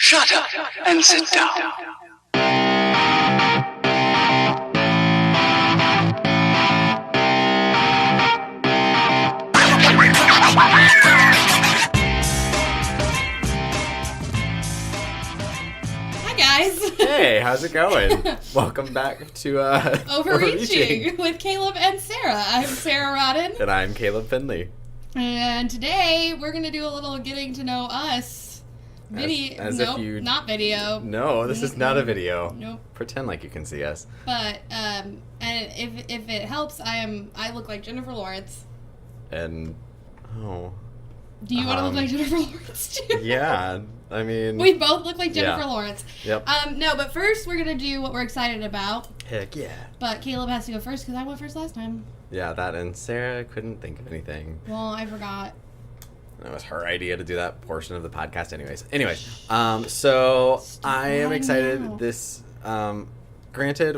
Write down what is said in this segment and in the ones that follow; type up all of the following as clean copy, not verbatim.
Shut up and sit down. Hi guys. Hey, how's it going? Welcome back to Overreaching with Caleb and Sarah. I'm Sarah Rodden. And I'm Caleb Finley. And today we're going to do a little getting to know us. Not video. No, this is not a video. Nope. Pretend like you can see us. But and if it helps, I look like Jennifer Lawrence. And do you want to look like Jennifer Lawrence too? Yeah, I mean, we both look like Jennifer Lawrence. Yep. No, but first we're gonna do what we're excited about. Heck yeah. But Caleb has to go first because I went first last time. Yeah, that and Sarah couldn't think of anything. Well, I forgot. It was her idea to do that portion of the podcast anyways. So I am excited. Now. This, granted,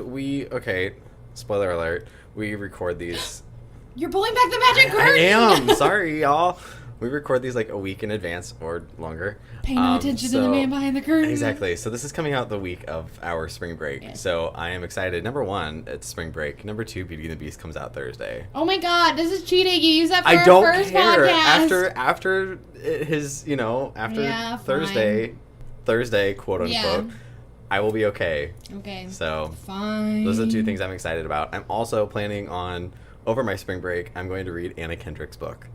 spoiler alert, we record these. You're pulling back the magic curtain! I am! Sorry, y'all. We record these like a week in advance or longer. Pay no attention to the man behind the curtain. Exactly. So this is coming out the week of our spring break. Yeah. So I am excited. Number one, it's spring break. Number two, Beauty and the Beast comes out Thursday. Oh my god, this is cheating. You use that for I our don't first care. podcast. After Thursday, quote unquote, Yeah. I will be okay. Okay. So fine. those are the two things I'm excited about. I'm also planning on, over my spring break, I'm going to read Anna Kendrick's book.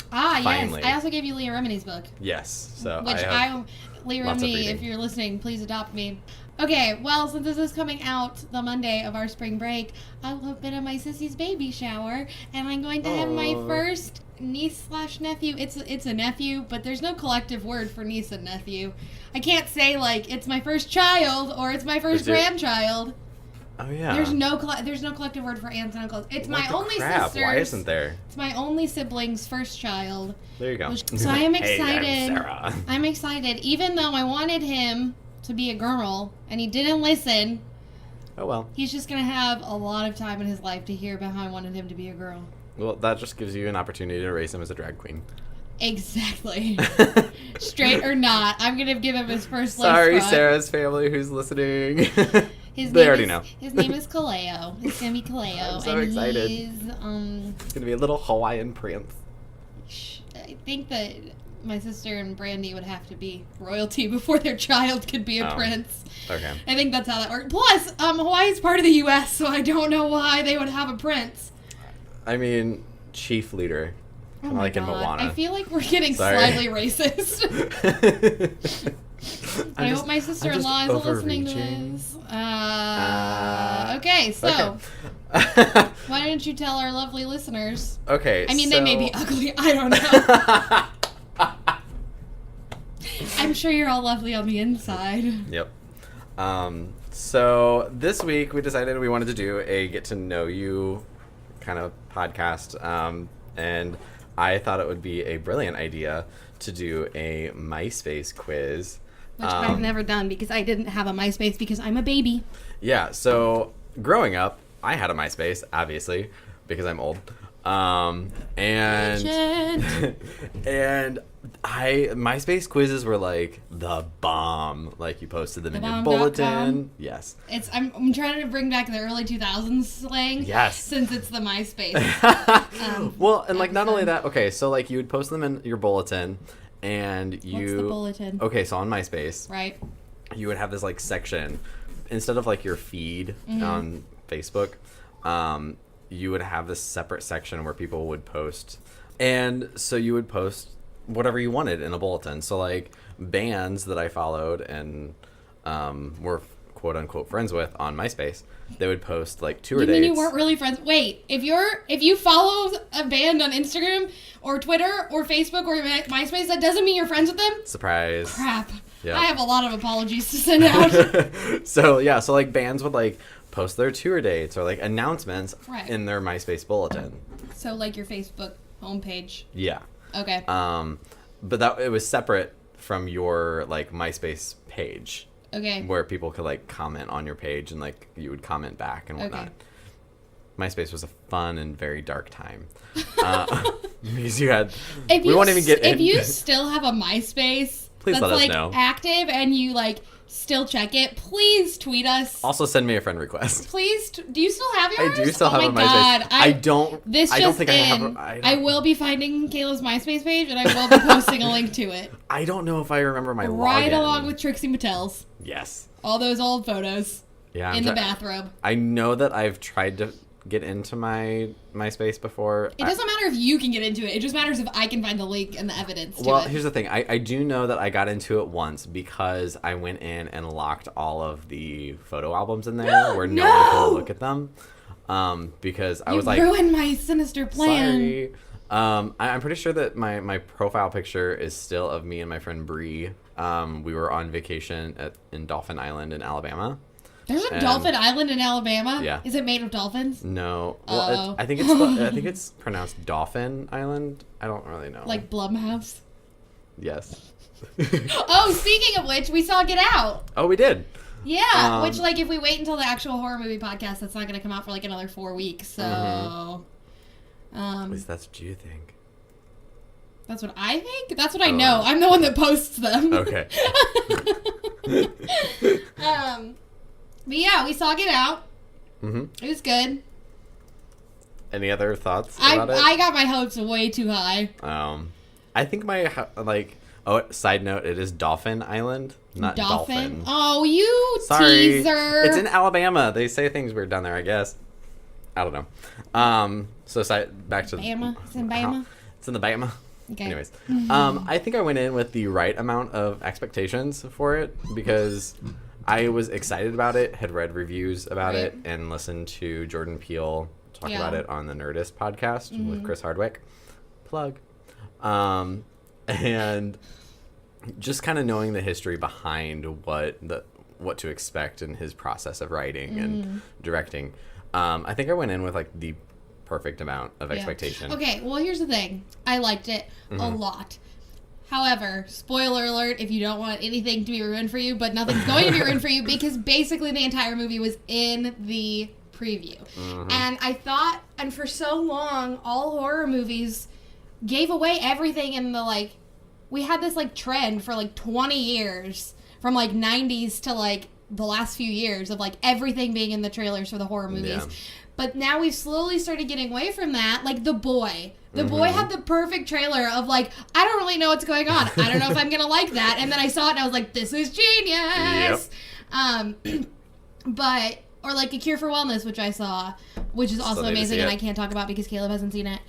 Finally. Yes. I also gave you Leah Remini's book. Yes. So Leah lots of Remini, reading. if you're listening, please adopt me. Okay, well, since this is coming out the Monday of our spring break, I will have been at my sissy's baby shower, and I'm going to have my first niece/nephew. It's a nephew, but there's no collective word for niece and nephew. I can't say, like, it's my first child, or it's my first grandchild. Oh yeah. There's no collective word for aunts and uncles. It's What my the only crap? sister's. Why isn't there? It's my only sibling's first child. There you go. So I am excited. Hey, I'm Sarah. I'm excited, even though I wanted him to be a girl and he didn't listen. Oh well. He's just gonna have a lot of time in his life to hear about how I wanted him to be a girl. Well, that just gives you an opportunity to raise him as a drag queen. Exactly. Straight or not, I'm gonna give him his first. Sorry, Sarah's family who's listening. They already know. His name is Kaleo. It's gonna be Kaleo. I'm so and excited. He's It's gonna be a little Hawaiian prince. I think that my sister and Brandy would have to be royalty before their child could be a prince. Okay. I think that's how that works. Plus, Hawaii's part of the U.S., so I don't know why they would have a prince. I mean, chief leader. Kind of like in Moana. I feel like we're getting slightly racist. I hope my sister-in-law isn't listening to this. Okay, so why don't you tell our lovely listeners? Okay, I mean, they may be ugly. I don't know. I'm sure you're all lovely on the inside. Yep. So this week we decided we wanted to do a get to know you kind of podcast. And I thought it would be a brilliant idea to do a MySpace quiz. Which I've never done because I didn't have a MySpace because I'm a baby. Yeah, so growing up, I had a MySpace, obviously, because I'm old. And MySpace quizzes were like the bomb. Like you posted them in your bulletin. Yes. I'm trying to bring back the early 2000s slang. Yes. Since it's the MySpace. Well, and like not only that, okay, so like you would post them in your bulletin and you What's the bulletin? Okay, so on MySpace, right, you would have this like section instead of like your feed on Facebook, you would have this separate section where people would post. And so you would post whatever you wanted in a bulletin. So like bands that I followed and were quote unquote friends with on MySpace, they would post like tour dates. You mean you weren't really friends? Wait, if you follow a band on Instagram or Twitter or Facebook or MySpace, that doesn't mean you're friends with them? Surprise. Crap. Yeah. I have a lot of apologies to send out. So like bands would like post their tour dates or like announcements in their MySpace bulletin. So like your Facebook homepage. Yeah. Okay. But it was separate from your like MySpace page. Okay. Where people could like comment on your page and like you would comment back and whatnot. Okay. MySpace was a fun and very dark time. Because you had... If you still have a MySpace, Please that's let us like know. active and you like still check it, please tweet us. Also, send me a friend request. Please, do you still have yours? I do still have oh a my MySpace. God. I don't. This I just don't think in. I have. I will be finding Kayla's MySpace page and I will be posting a link to it. I don't know if I remember my login. Right along with Trixie Mattel's. Yes. All those old photos. Yeah. In the bathrobe. I know that I've tried to get into my MySpace before. It doesn't matter if you can get into it. It just matters if I can find the link and the evidence to Well, it. here's the thing. I do know that I got into it once because I went in and locked all of the photo albums in there where no one could look at them. Because I was like, you ruined my sinister plan. sorry. I'm pretty sure that my profile picture is still of me and my friend Bree. We were on vacation in Dauphin Island in Alabama. There's a Dauphin Island in Alabama? Yeah. Is it made of dolphins? No. Well, I think it's pronounced Dauphin Island. I don't really know. Like Blumhouse? Yes. Oh, speaking of which, we saw Get Out. Oh, we did. Yeah, which, like, if we wait until the actual horror movie podcast, that's not going to come out for, like, another 4 weeks, so... At least that's what you think. That's what I think? That's what I know. I'm the one that posts them. Okay. But yeah, we saw Get Out. Mm-hmm. It was good. Any other thoughts about it? I got my hopes way too high. I think side note, it is Dauphin Island, not Dolphin. Oh, you Sorry. teaser. It's in Alabama. They say things weird down there, I guess. I don't know. So back to Bama. It's in Bama. It's in the Bama. Okay. Anyways, I think I went in with the right amount of expectations for it because I was excited about it, had read reviews about it, and listened to Jordan Peele talk about it on the Nerdist podcast with Chris Hardwick. Plug. And just kind of knowing the history behind what to expect in his process of writing and directing. I think I went in with like the perfect amount of expectation. Okay, well, here's the thing. I liked it a lot. However, spoiler alert if you don't want anything to be ruined for you, but nothing's going to be ruined for you because basically the entire movie was in the preview. And I thought, and for so long, all horror movies gave away everything in the, like, we had this, like, trend for, like, 20 years, from, like, 90s to, like, the last few years of, like, everything being in the trailers for the horror movies. Yeah. But now we've slowly started getting away from that. Like, The Boy. The Boy had the perfect trailer of, like, I don't really know what's going on. I don't know if I'm going to like that. And then I saw it and I was like, this is genius. Yep. But, or like A Cure for Wellness, which I saw, which is also amazing and I can't talk about because Caleb hasn't seen it.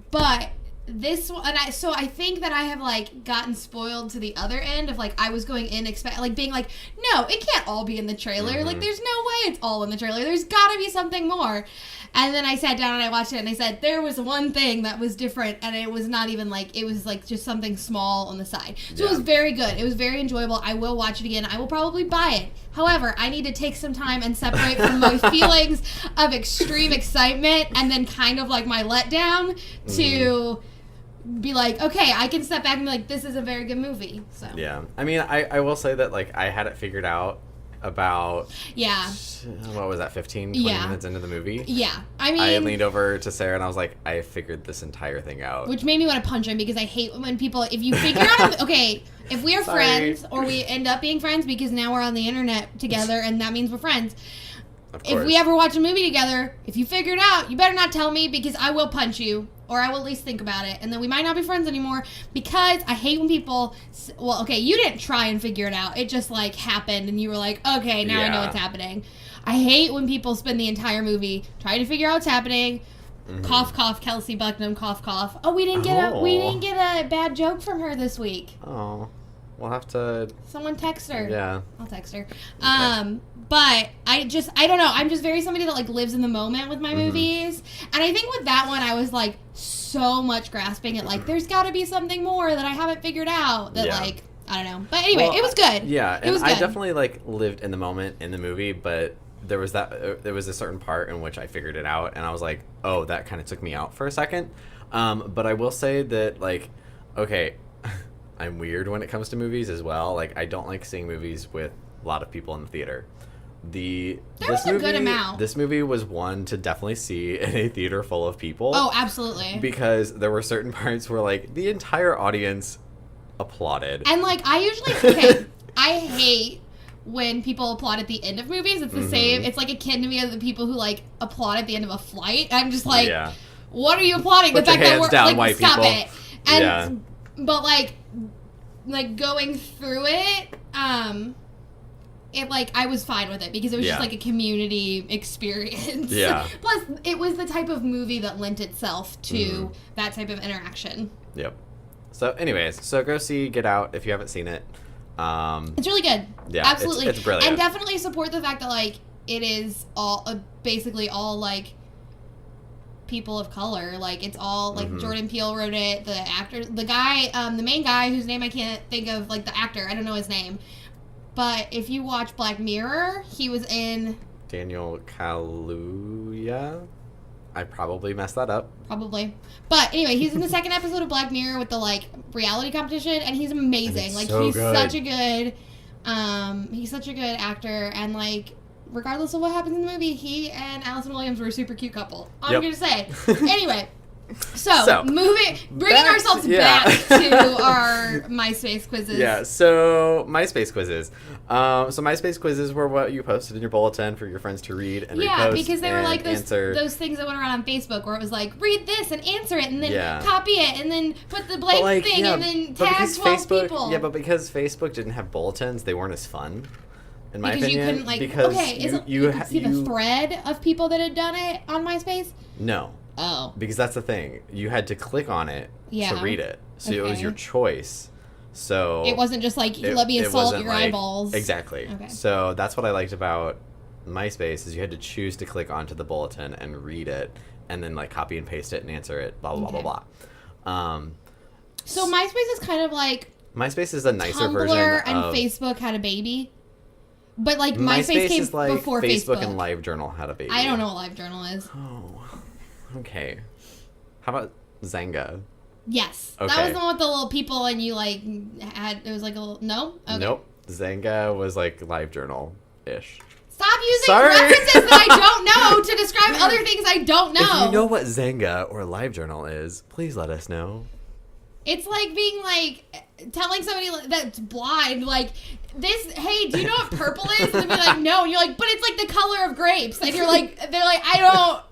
But this one, so I think that I have, like, gotten spoiled to the other end of, like, I was going in being like, no, it can't all be in the trailer. Like, there's no way it's all in the trailer. There's got to be something more. And then I sat down and I watched it and I said, there was one thing that was different and it was not even, like, it was, like, just something small on the side. So it was very good. It was very enjoyable. I will watch it again. I will probably buy it. However, I need to take some time and separate from my feelings of extreme excitement and then kind of, like, my letdown to be like, okay, I can step back and be like, this is a very good movie. So yeah, I mean, I will say that, like, I had it figured out about what was that, 15 20 minutes into the movie. I mean, I leaned over to Sarah and I was like, I figured this entire thing out, which made me want to punch him because I hate when people, if you figure out okay, if we are friends or we end up being friends because now we're on the internet together and that means we're friends. If we ever watch a movie together, if you figure it out, you better not tell me because I will punch you or I will at least think about it. And then we might not be friends anymore because I hate when people, well, okay, you didn't try and figure it out. It just, like, happened and you were like, okay, now I know what's happening. I hate when people spend the entire movie trying to figure out what's happening. Cough, cough, Kelsey Bucknam, cough, cough. Oh, we didn't get a bad joke from her this week. Oh, we'll have to. Someone text her. Yeah, I'll text her. Okay. But I don't know. I'm just very somebody that, like, lives in the moment with my movies. And I think with that one, I was, like, so much grasping at, like, there's got to be something more that I haven't figured out that, like, I don't know. But anyway, it was good. Yeah, and it was good. I definitely, like, lived in the moment in the movie, but there was a certain part in which I figured it out, and I was like, oh, that kind of took me out for a second. But I will say that, like, okay, I'm weird when it comes to movies as well. Like, I don't like seeing movies with a lot of people in the theater. was a good amount. This movie was one to definitely see in a theater full of people. Oh, absolutely. Because there were certain parts where, like, the entire audience applauded. And, like, I hate when people applaud at the end of movies. It's the same. It's, like, akin to me as the people who, like, applaud at the end of a flight. I'm just like, what are you applauding? Put the fact your that hands we're, down, like, white stop people. it. And, but, like, going through it, it, like, I was fine with it because it was just, like, a community experience. Yeah. Plus, it was the type of movie that lent itself to that type of interaction. Yep. So, anyways, go see Get Out if you haven't seen it. It's really good. Yeah, absolutely. It's brilliant. And definitely support the fact that, like, it is all, basically all, like, people of color. Like, it's all, like, Jordan Peele wrote it, the actor, the guy, the main guy whose name I can't think of, like, the actor, I don't know his name. But if you watch Black Mirror, he was in... Daniel Kaluuya? I probably messed that up. Probably. But anyway, he's in the second episode of Black Mirror with the, like, reality competition, and he's amazing. And like, so he's good. such a good actor, and, like, regardless of what happens in the movie, he and Allison Williams were a super cute couple. All I'm gonna say. Anyway. So bringing ourselves back to our MySpace quizzes. Yeah, so MySpace quizzes. So MySpace quizzes were what you posted in your bulletin for your friends to read and repost. Yeah, because they were like answer. those things that went around on Facebook where it was like, read this and answer it and then copy it and then put the blank thing and then tag 12 people. Yeah, but because Facebook didn't have bulletins, they weren't as fun. In my opinion, you couldn't, like, because you could see the thread of people that had done it on MySpace? No. Oh. Because that's the thing. You had to click on it to read it. So it was your choice. So it wasn't just like, let me assault your eyeballs. Exactly. Okay. So that's what I liked about MySpace is you had to choose to click onto the bulletin and read it and then, like, copy and paste it and answer it, blah, blah, blah, blah, blah. So MySpace is kind of like... MySpace is a nicer Tumblr version of... and Facebook had a baby. But, like, MySpace came is like before Facebook and LiveJournal had a baby. I don't know what LiveJournal is. Oh, okay. How about Zanga? Yes. Okay. That was the one with the little people and you, like, had... It was like a little... No? Okay. Nope. Zanga was, like, LiveJournal-ish. Stop using references that I don't know to describe other things I don't know. If you know what Zanga or LiveJournal is, please let us know. It's like being, like... Telling somebody that's blind, like, this, hey, do you know what purple is? And they'd be like, no. And you're like, but it's like the color of grapes. And you're like, they're like, I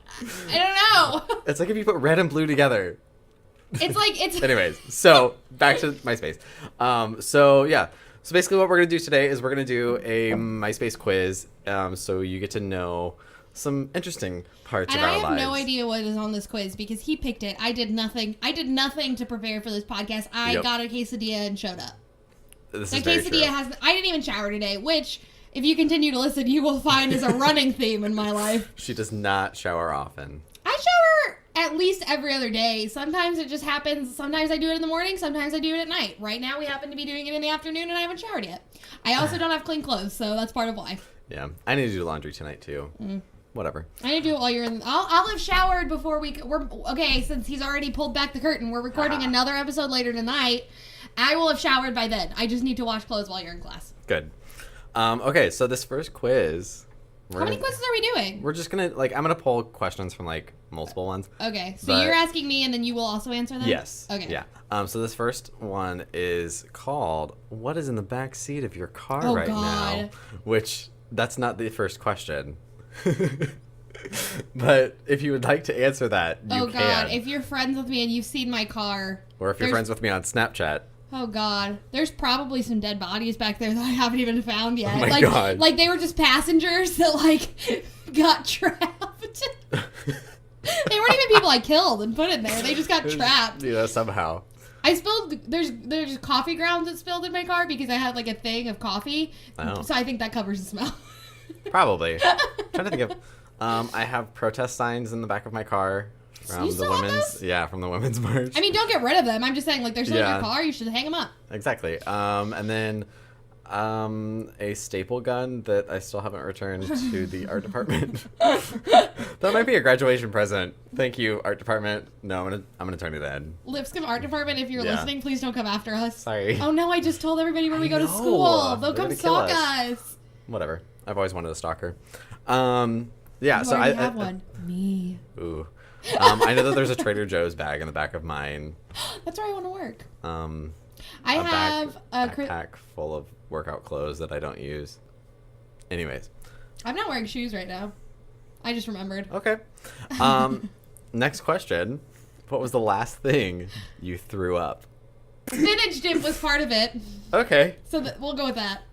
don't know. It's like if you put red and blue together. It's like, it's... Anyways, so back to MySpace. So basically what we're going to do today is we're going to do a MySpace quiz. So you get to know some interesting parts of our lives. And I have no idea what is on this quiz because he picked it. I did nothing to prepare for this podcast. I got a quesadilla and showed up. This the is very quesadilla true. I didn't even shower today, which, if you continue to listen, you will find is a running theme in my life. She does not shower often. I shower at least every other day. Sometimes it just happens. Sometimes I do it in the morning. Sometimes I do it at night. Right now we happen to be doing it in the afternoon and I haven't showered yet. I also don't have clean clothes, so that's part of why. Yeah. I need to do laundry tonight, too. Whatever. I need to do it while you're in... I'll have showered before okay, since he's already pulled back the curtain, we're recording another episode later tonight. I will have showered by then. I just need to wash clothes while you're in class. Good. Okay, so this first quiz... How many quizzes are we doing? We're just gonna, like, I'm gonna pull questions from, like, multiple ones. Okay, so you're asking me and then you will also answer them? Yes. Okay. Yeah. So this first one is called, what is in the back seat of your car right now? Which, that's not the first question. But if you would like to answer that, you can. Oh, God. If you're friends with me and you've seen my car. Or if you're friends with me on Snapchat. Oh, God. There's probably some dead bodies back there that I haven't even found yet. Oh, my God. Like, they were just passengers that, like, got trapped. They weren't even people I killed and put in there. They just got trapped. You know, somehow. I spilled, there's coffee grounds that spilled in my car because I had, like, a thing of coffee. Oh. So I think that covers the smell. Probably. I'm trying to think of... I have protest signs in the back of my car from you still have those? from the women's march. I mean, don't get rid of them. I'm just saying, like, they're still in your car. You should hang them up. Exactly. And then a staple gun that I still haven't returned to the art department. That might be a graduation present. Thank you, art department. No, I'm gonna turn it in. Lipscomb Art Department, if you're listening, please don't come after us. Sorry. Oh no, I just told everybody where we go to school. They'll come stalk us. Whatever. I've always wanted a stalker. Yeah, You so already I have one. Me. Ooh. I know that there's a Trader Joe's bag in the back of mine. That's where I want to work. I have a backpack full of workout clothes that I don't use. Anyways. I'm not wearing shoes right now. I just remembered. Okay. Next question. What was the last thing you threw up? Spinach dip was part of it. Okay. So we'll go with that.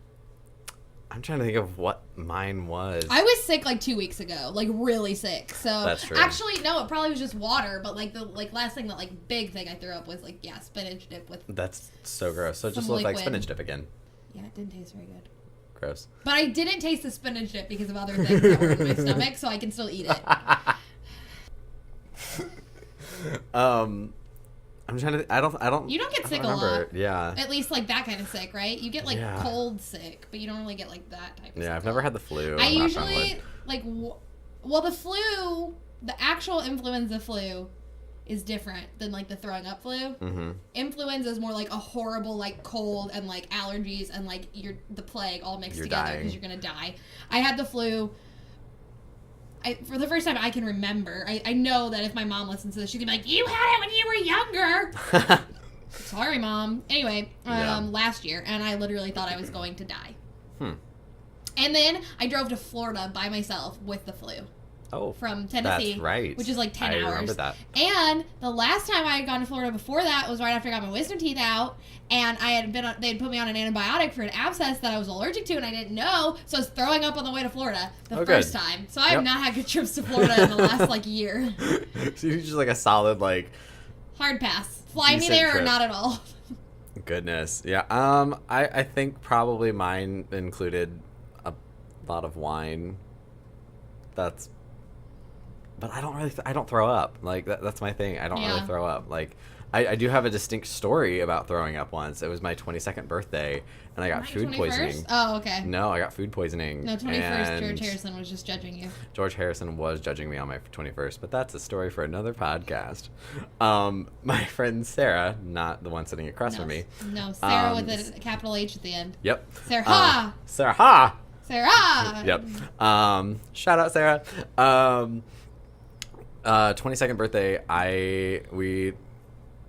I'm trying to think of what mine was. I was sick like 2 weeks ago, like really sick. So That's true. Actually, no, it probably was just water. But like the last thing that like big thing I threw up was like spinach dip with. That's so gross. So it just some looked like liquid. spinach dip again. Yeah, it didn't taste very good. Gross. But I didn't taste the spinach dip because of other things that were in my stomach, so I can still eat it. I'm trying to. I don't. You don't get sick a remember. lot. Yeah. At least like that kind of sick, right? You get like Yeah. cold sick, but you don't really get like that type of sick. Yeah, I've never had the flu. I knock on usually wood. like well the flu, the actual influenza flu is different than like the throwing up flu. Mm-hmm. Influenza is more like a horrible like cold and like allergies and like the plague all mixed together because you're gonna die. I had the flu. For the first time I can remember, I know that if my mom listens to this, she's gonna be like, "You had it when you were younger." Sorry, Mom. Anyway, last year, and I literally thought I was going to die. And then I drove to Florida by myself with the flu. Oh, from Tennessee, that's right. which is like 10 I hours. remember that. And the last time I had gone to Florida before that was right after I got my wisdom teeth out, and they had put me on an antibiotic for an abscess that I was allergic to, and I didn't know, so I was throwing up on the way to Florida the first time. So I have not had good trips to Florida in the last like year. So you're just like a solid like hard pass. Fly me decent there trip. or not at all. Goodness, yeah. I think probably mine included a lot of wine. But I don't throw up. Like, that's my thing. I don't really throw up. Like, I do have a distinct story about throwing up once. It was my 22nd birthday, and I got food 21st? poisoning. Oh, okay. No, I got food poisoning. No, 21st, and George Harrison was just judging you. George Harrison was judging me on my 21st, but that's a story for another podcast. My friend Sarah, not the one sitting across from me. No, Sarah with a capital H at the end. Yep. Sarah. Sarah. Sarah. Yep. Shout out Sarah. 22nd birthday, we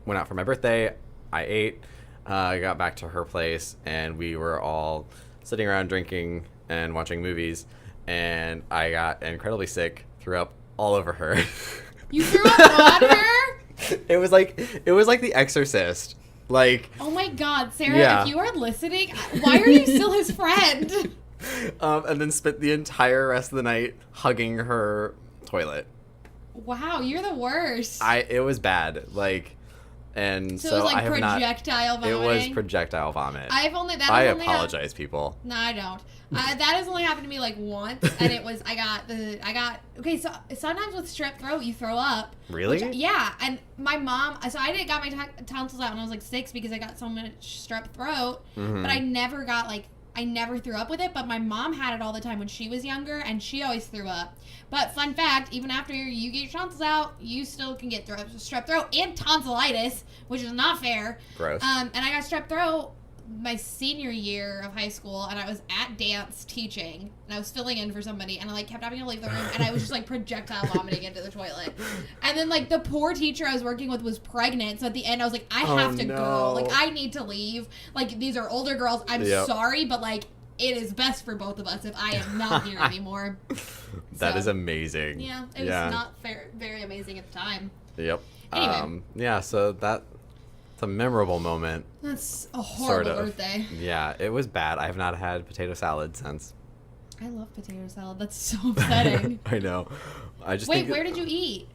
went out for my birthday. I ate. I got back to her place, and we were all sitting around drinking and watching movies. And I got incredibly sick, threw up all over her. You threw up on her? It was like The Exorcist. Like. Oh my God, Sarah! If you are listening, why are you still his friend? And then spent the entire rest of the night hugging her toilet. Wow, you're the worst. It was bad. Like, and so it was like I have projectile vomiting. It was projectile vomit. I apologize, people. No, I don't. That has only happened to me like once, and it was okay. So sometimes with strep throat, you throw up. Really? Yeah, and my mom. So I got my tonsils out when I was like 6 because I got so much strep throat, but I never threw up with it, but my mom had it all the time when she was younger, and she always threw up. But fun fact, even after you get your tonsils out, you still can get strep throat and tonsillitis, which is not fair. Gross. And I got strep throat my senior year of high school, and I was at dance teaching, and I was filling in for somebody, and I kept having to leave the room, and I was just projectile vomiting into the toilet. And then the poor teacher I was working with was pregnant, so at the end I was like, I have to go. I need to leave. These are older girls. I'm sorry, but it is best for both of us if I am not here anymore. That is amazing. Yeah, it was not very amazing at the time. Yep. Anyway. So it's a memorable moment. That's a horrible birthday. Yeah, it was bad. I have not had potato salad since. I love potato salad. That's so upsetting. I know. Wait, where did you eat?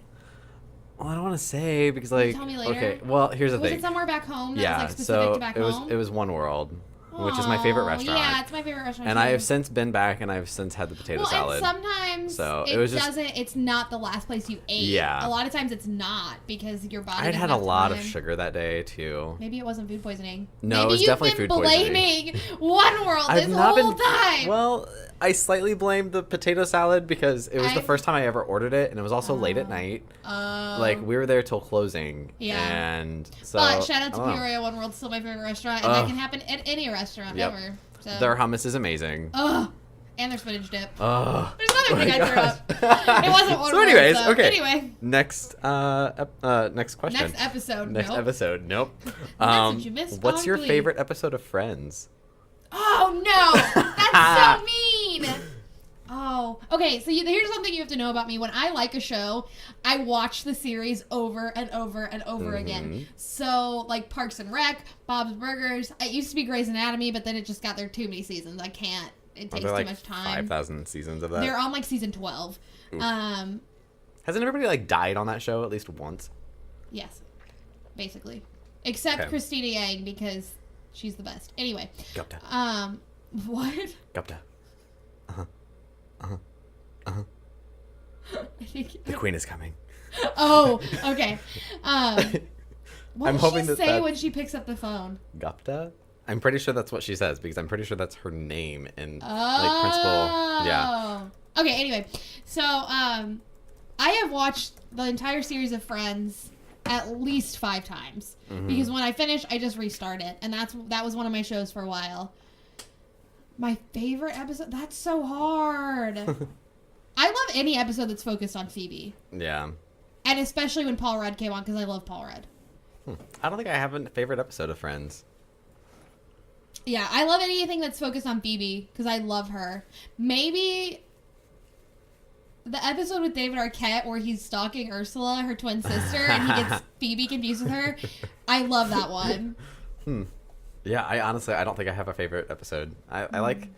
Well, I don't want to say because Can you tell me later? Okay, well, here's the thing. Was it somewhere back home that was specific to back home? It was One World, which is my favorite restaurant. Yeah, it's my favorite restaurant. And I have since been back, and I've since had the potato salad. And sometimes it's not the last place you ate. Yeah. A lot of times it's not because your body. I'd had a lot of sugar that day too. Maybe it wasn't food poisoning. No, it was definitely food poisoning. Maybe you've been blaming One World this whole time. Well, I slightly blamed the potato salad because it was the first time I ever ordered it, and it was also late at night. We were there till closing. Yeah. And so. But shout out to Peoria, One World's still my favorite restaurant, and that can happen at any restaurant ever. So. Their hummus is amazing. Ugh. And their spinach dip. Oh, There's another thing I gosh. threw up. It wasn't one So word, anyways, so. okay. Anyway. Next question. Next episode. Next nope. episode. Nope. That's what you missed. What's your Ugly. favorite episode of Friends? Oh, no. That's so mean. Oh. Okay, so here's something you have to know about me. When I like a show, I watch the series over and over and over again. So, like Parks and Rec, Bob's Burgers. It used to be Grey's Anatomy, but then it just got there too many seasons. I can't. It takes too much time. 5,000 seasons of that. They're on like season 12. Hasn't everybody like died on that show at least once? Yes, basically, except Christina Yang because she's the best. Anyway, Gupta. What? Gupta. I think The queen is coming. Oh, okay. What I'm does hoping she that say that's- when she picks up the phone? Gupta? I'm pretty sure that's what she says because I'm pretty sure that's her name in like principal. Yeah. Okay. Anyway, so I have watched the entire series of Friends at least 5 times because when I finish, I just restart it, and that was one of my shows for a while. My favorite episode? That's so hard. I love any episode that's focused on Phoebe. Yeah. And especially when Paul Rudd came on, because I love Paul Rudd. I don't think I have a favorite episode of Friends. Yeah, I love anything that's focused on Phoebe, because I love her. Maybe the episode with David Arquette where he's stalking Ursula, her twin sister, and he gets Phoebe confused with her. I love that one. Yeah, I don't think I have a favorite episode. I like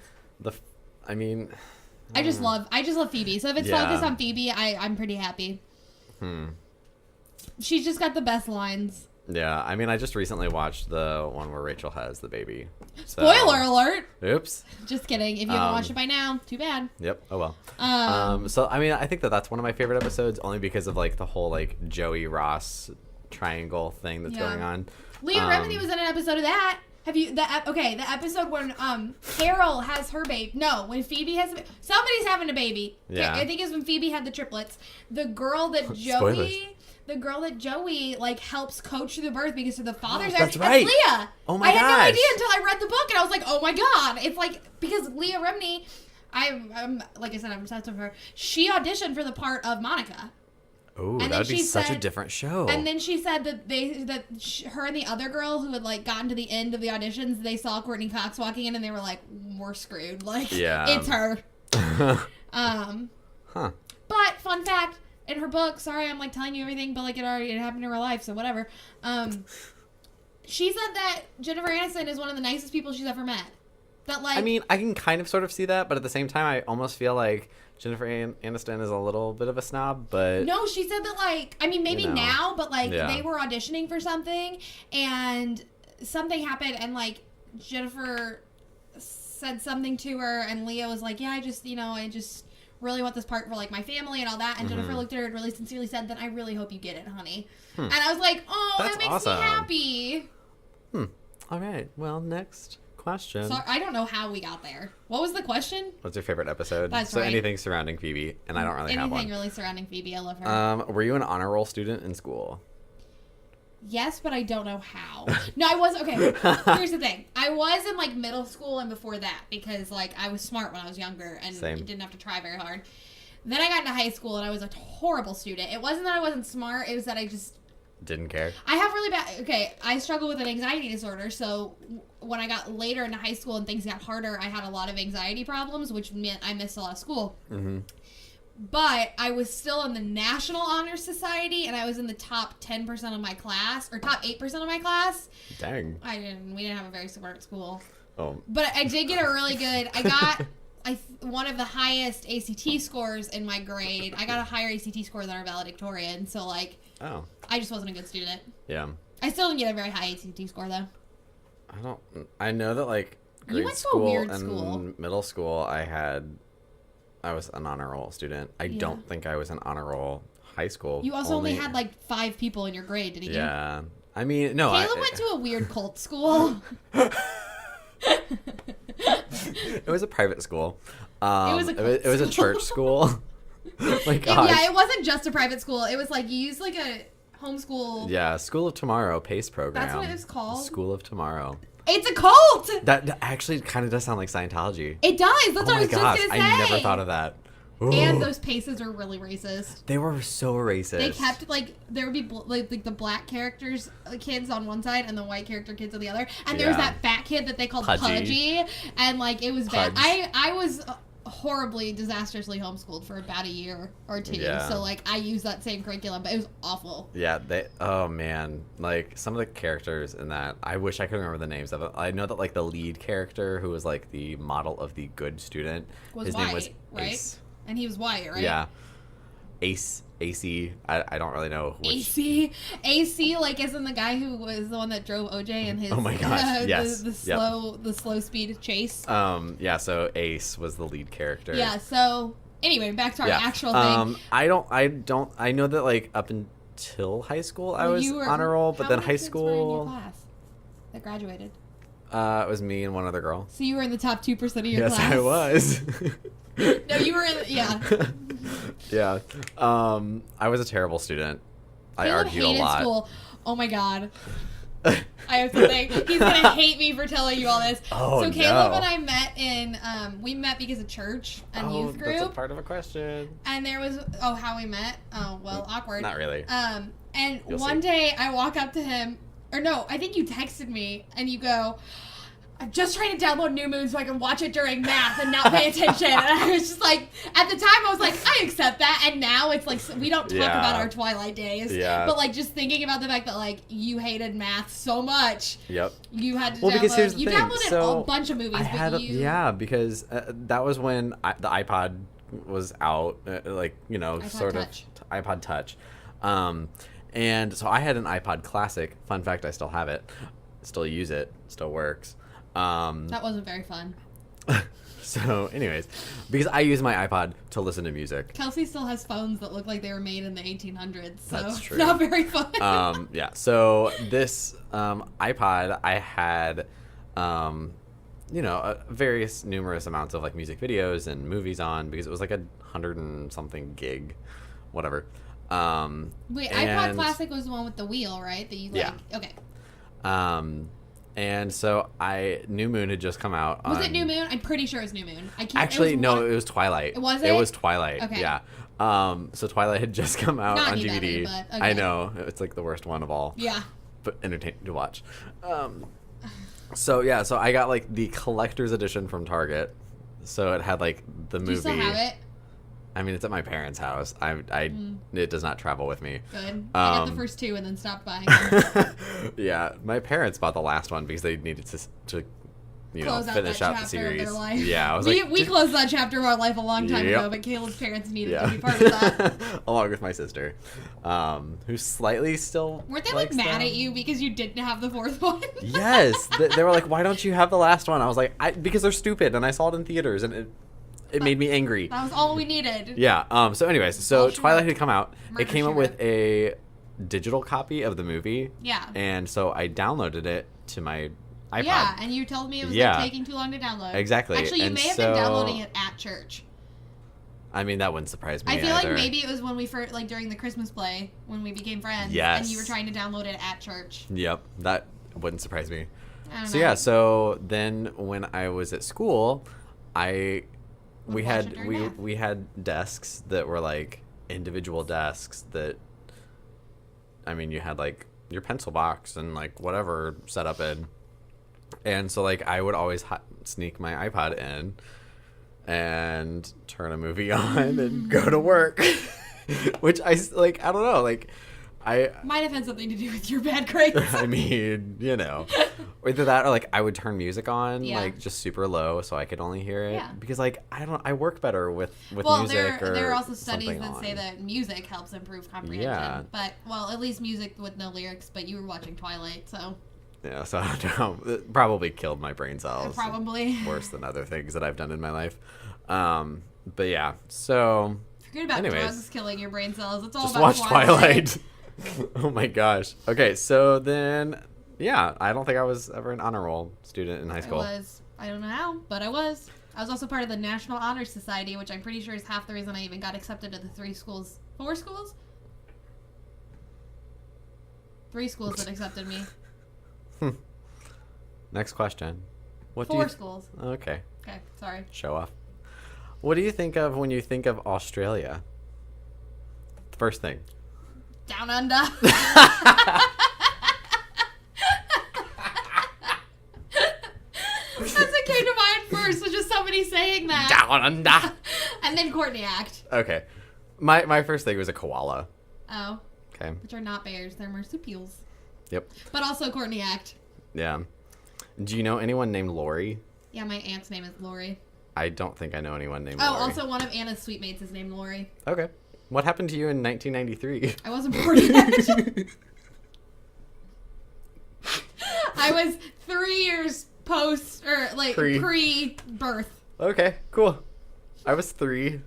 I just love Phoebe. So if it's focused on Phoebe, I'm pretty happy. She's just got the best lines. Yeah, I mean, I just recently watched the one where Rachel has the baby. So, Spoiler alert! Oops. Just kidding. If you haven't watched it by now, too bad. Yep. Oh well. So I mean, I think that's one of my favorite episodes, only because of like the whole like Joey Ross triangle thing that's going on. Leah Remini was in an episode of that. Have you the episode when Carol has her baby? No, when Phoebe has somebody's having a baby. Yeah. I think it's when Phoebe had the triplets. The girl that Joey like helps coach through the birth because of the father's there. That's right. Leah. Oh my I had no gosh. idea until I read the book and I was like, oh my god! It's like because Leah Remini, I'm like I said, I'm obsessed with her. She auditioned for the part of Monica. Oh, And that would then be she such a said- different show. And then she said that her and the other girl who had like gotten to the end of the auditions, they saw Courtney Cox walking in and they were like, "We're screwed." Like, it's her. But fun fact, in her book, sorry, I'm like telling you everything, but like it happened in real life, so whatever. She said that Jennifer Aniston is one of the nicest people she's ever met. That like, I mean, I can kind of sort of see that, but at the same time, I almost feel like Jennifer Aniston is a little bit of a snob, but... No, she said that, like... I mean, maybe now, but, like, Yeah. they were auditioning for something, and something happened, and, like, Jennifer said something to her, and Leah was like, yeah, I just really want this part for, like, my family and all that, and Jennifer looked at her and really sincerely said, then I really hope you get it, honey. And I was like, oh, That's that makes awesome. me happy. All right, well, next question. So I don't know how we got there. What was the question? What's your favorite episode? That's so right. anything surrounding Phoebe, and I don't really have one. Anything really surrounding Phoebe. I love her. Were you an honor roll student in school? Yes, but I don't know how. No, I was, okay, here's the thing. I was in, like, middle school and before that because, like, I was smart when I was younger and didn't have to try very hard. Then I got into high school and I was a horrible student. It wasn't that I wasn't smart, it was that I just... Didn't care? I have really bad... Okay, I struggle with an anxiety disorder, so when I got later into high school and things got harder, I had a lot of anxiety problems, which meant I missed a lot of school. But I was still in the National Honor Society, and I was in the top 10% of my class, or top 8% of my class. Dang. We didn't have a very smart school. Oh. But I did get a really good... I got one of the highest ACT scores in my grade. I got a higher ACT score than our valedictorian, so, like... Oh. I just wasn't a good student. Yeah. I still didn't get a very high ACT score, though. I know that, like, You grade went to a school weird and school. middle school, I was an honor roll student. I don't think I was an honor roll high school. You also only had, like, 5 people in your grade, didn't you? Yeah. I mean, no. Caleb went to a weird cult school. It was a private school. It was a cult it was a school. church school. My gosh. Yeah, it wasn't just a private school. It was like you used like a homeschool. Yeah, School of Tomorrow PACE program. That's what it was called? School of Tomorrow. It's a cult. That actually kind of does sound like Scientology. It does. That's what I was Oh my gosh, just gonna say. I never thought of that. Ooh. And those paces are really racist. They were so racist. They kept, like, there would be, like the black characters, kids on one side, and the white character kids on the other. And there was that fat kid that they called Pudgy. And, like, it was bad. I was horribly, disastrously homeschooled for about a year or two. Yeah. So, like, I used that same curriculum, but it was awful. Yeah, oh man. Like, some of the characters in that, I wish I could remember the names of it. I know that, like, the lead character, who was, like, the model of the good student, his name was Ace. And he was white, right? Yeah. AC. I don't really know which. AC, like, isn't the guy who was the one that drove OJ in his... Oh my gosh, yes. The slow speed chase. Yeah, so Ace was the lead character. Yeah, so, anyway, back to our actual thing. I know that, like, up until high school I was honor roll, but then high school... How many kids were in your class that graduated? It was me and one other girl. So you were in the top 2% of your class? Yes, I was. No, you were in... Yeah. Yeah. I was a terrible student. I argued a lot. School. Oh my god. I have something. He's gonna hate me for telling you all this. Oh, so Caleb and I met in we met because of church and youth group. That's a part of a question. And there was how we met. Oh well, awkward. Not really. And one day I walk up to him, or no, I think you texted me and you go, I'm just trying to download New Moon so I can watch it during math and not pay attention. And I was just like, at the time I was like, I accept that. And now it's like, we don't talk about our Twilight days. Yeah. But like, just thinking about the fact that like, you hated math so much. Yep. You had to download. Because here's the you thing. downloaded a bunch of movies. Yeah, because that was when the iPod was out, like, you know, iPod sort Touch. of iPod Touch. And so I had an iPod Classic. Fun fact, I still have it. Still use it. Still works. That wasn't very fun. So, anyways, because I use my iPod to listen to music. Kelsey still has phones that look like they were made in the 1800s, so that's true. It's not very fun. Yeah. So this iPod, I had, you know, numerous amounts of like music videos and movies on because it was like 100 and something gig, whatever. Wait, iPod Classic was the one with the wheel, right? That you like. Yeah. Okay. And so New Moon had just come out. Was it New Moon? I'm pretty sure it was New Moon. Actually, no, it was Twilight. Was it? It was Twilight. Okay. Yeah. So Twilight had just come out on DVD. Better, but okay. I know. It's like the worst one of all. Yeah. But entertaining to watch. So I got like the collector's edition from Target. So it had like the movie. Do you still have it? I mean, it's at my parents' house. It does not travel with me. Good. I got the first two and then stopped buying them. Yeah, my parents bought the last one because they needed to finish out the series. Of their life. Yeah, I was we closed that chapter of our life a long time ago, but Caleb's parents needed to be part of that. Along with my sister, who slightly still weren't they like mad at you because you didn't have the fourth one? Yes, they were like, "Why don't you have the last one?" I was like, "Because they're stupid," and I saw it in theaters, and it made me angry. That was all we needed. Yeah. So anyways, Twilight had come out. It came out with a digital copy of the movie. Yeah. And so I downloaded it to my iPod. Yeah, and you told me it was like taking too long to download. Exactly. Actually, you may have been downloading it at church. I mean, that wouldn't surprise me I feel either. like maybe it was when we first, like during the Christmas play, when we became friends. Yes. And you were trying to download it at church. Yep. That wouldn't surprise me. I don't So know. yeah, so then when I was at school, we had desks that were like individual desks that, I mean, you had like your pencil box and like whatever set up in, and so like I would always sneak my iPod in and turn a movie on and go to work, which I don't know, like I might have had something to do with your bad grades. I mean, you know, either that or like I would turn music on like just super low so I could only hear it because like I work better with music. There are also studies that say that music helps improve comprehension. Yeah. But at least music with no lyrics. But you were watching Twilight, so. Yeah, so I don't know. It probably killed my brain cells. Probably. Worse than other things that I've done in my life. But yeah, so. Forget about drugs killing your brain cells. It's all just about watch Twilight. Oh my gosh. Okay, so then, yeah, I don't think I was ever an honor roll student in high school. I don't know how, but I was. I was also part of the National Honor Society, which I'm pretty sure is half the reason I even got accepted to the 4 schools that accepted me. Next question. What do 4 you... schools. Okay. Okay, sorry. Show off. What do you think of when you think of Australia? First thing. Down under. That's what came to mind first, was just somebody saying that. Down under. And then Courtney Act. Okay. My first thing was a koala. Oh. Okay. Which are not bears, they're marsupials. Yep. But also Courtney Act. Yeah. Do you know anyone named Lori? Yeah, my aunt's name is Lori. I don't think I know anyone named Oh, Lori. also one of Anna's sweetmates is named Lori. Okay. What happened to you in 1993? I wasn't born yet. I was 3 years pre-birth. Okay, cool. I was 3.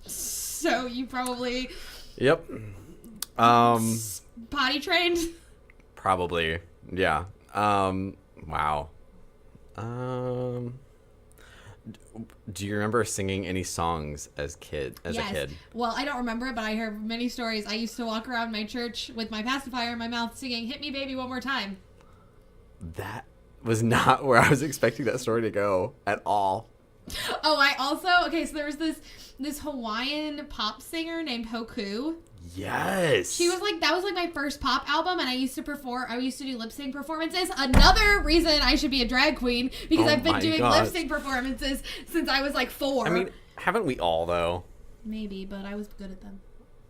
So you probably Yep. potty trained? Probably. Yeah. Wow. Do you remember singing any songs as a kid? Well, I don't remember it, but I heard many stories. I used to walk around my church with my pacifier in my mouth singing, "Hit me, baby, one more time." That was not where I was expecting that story to go at all. Oh, so there was this Hawaiian pop singer named Hoku. Yes. She was that was my first pop album, and I used to do lip sync performances. Another reason I should be a drag queen, because I've been doing lip sync performances since I was 4. I mean, haven't we all though? Maybe, but I was good at them.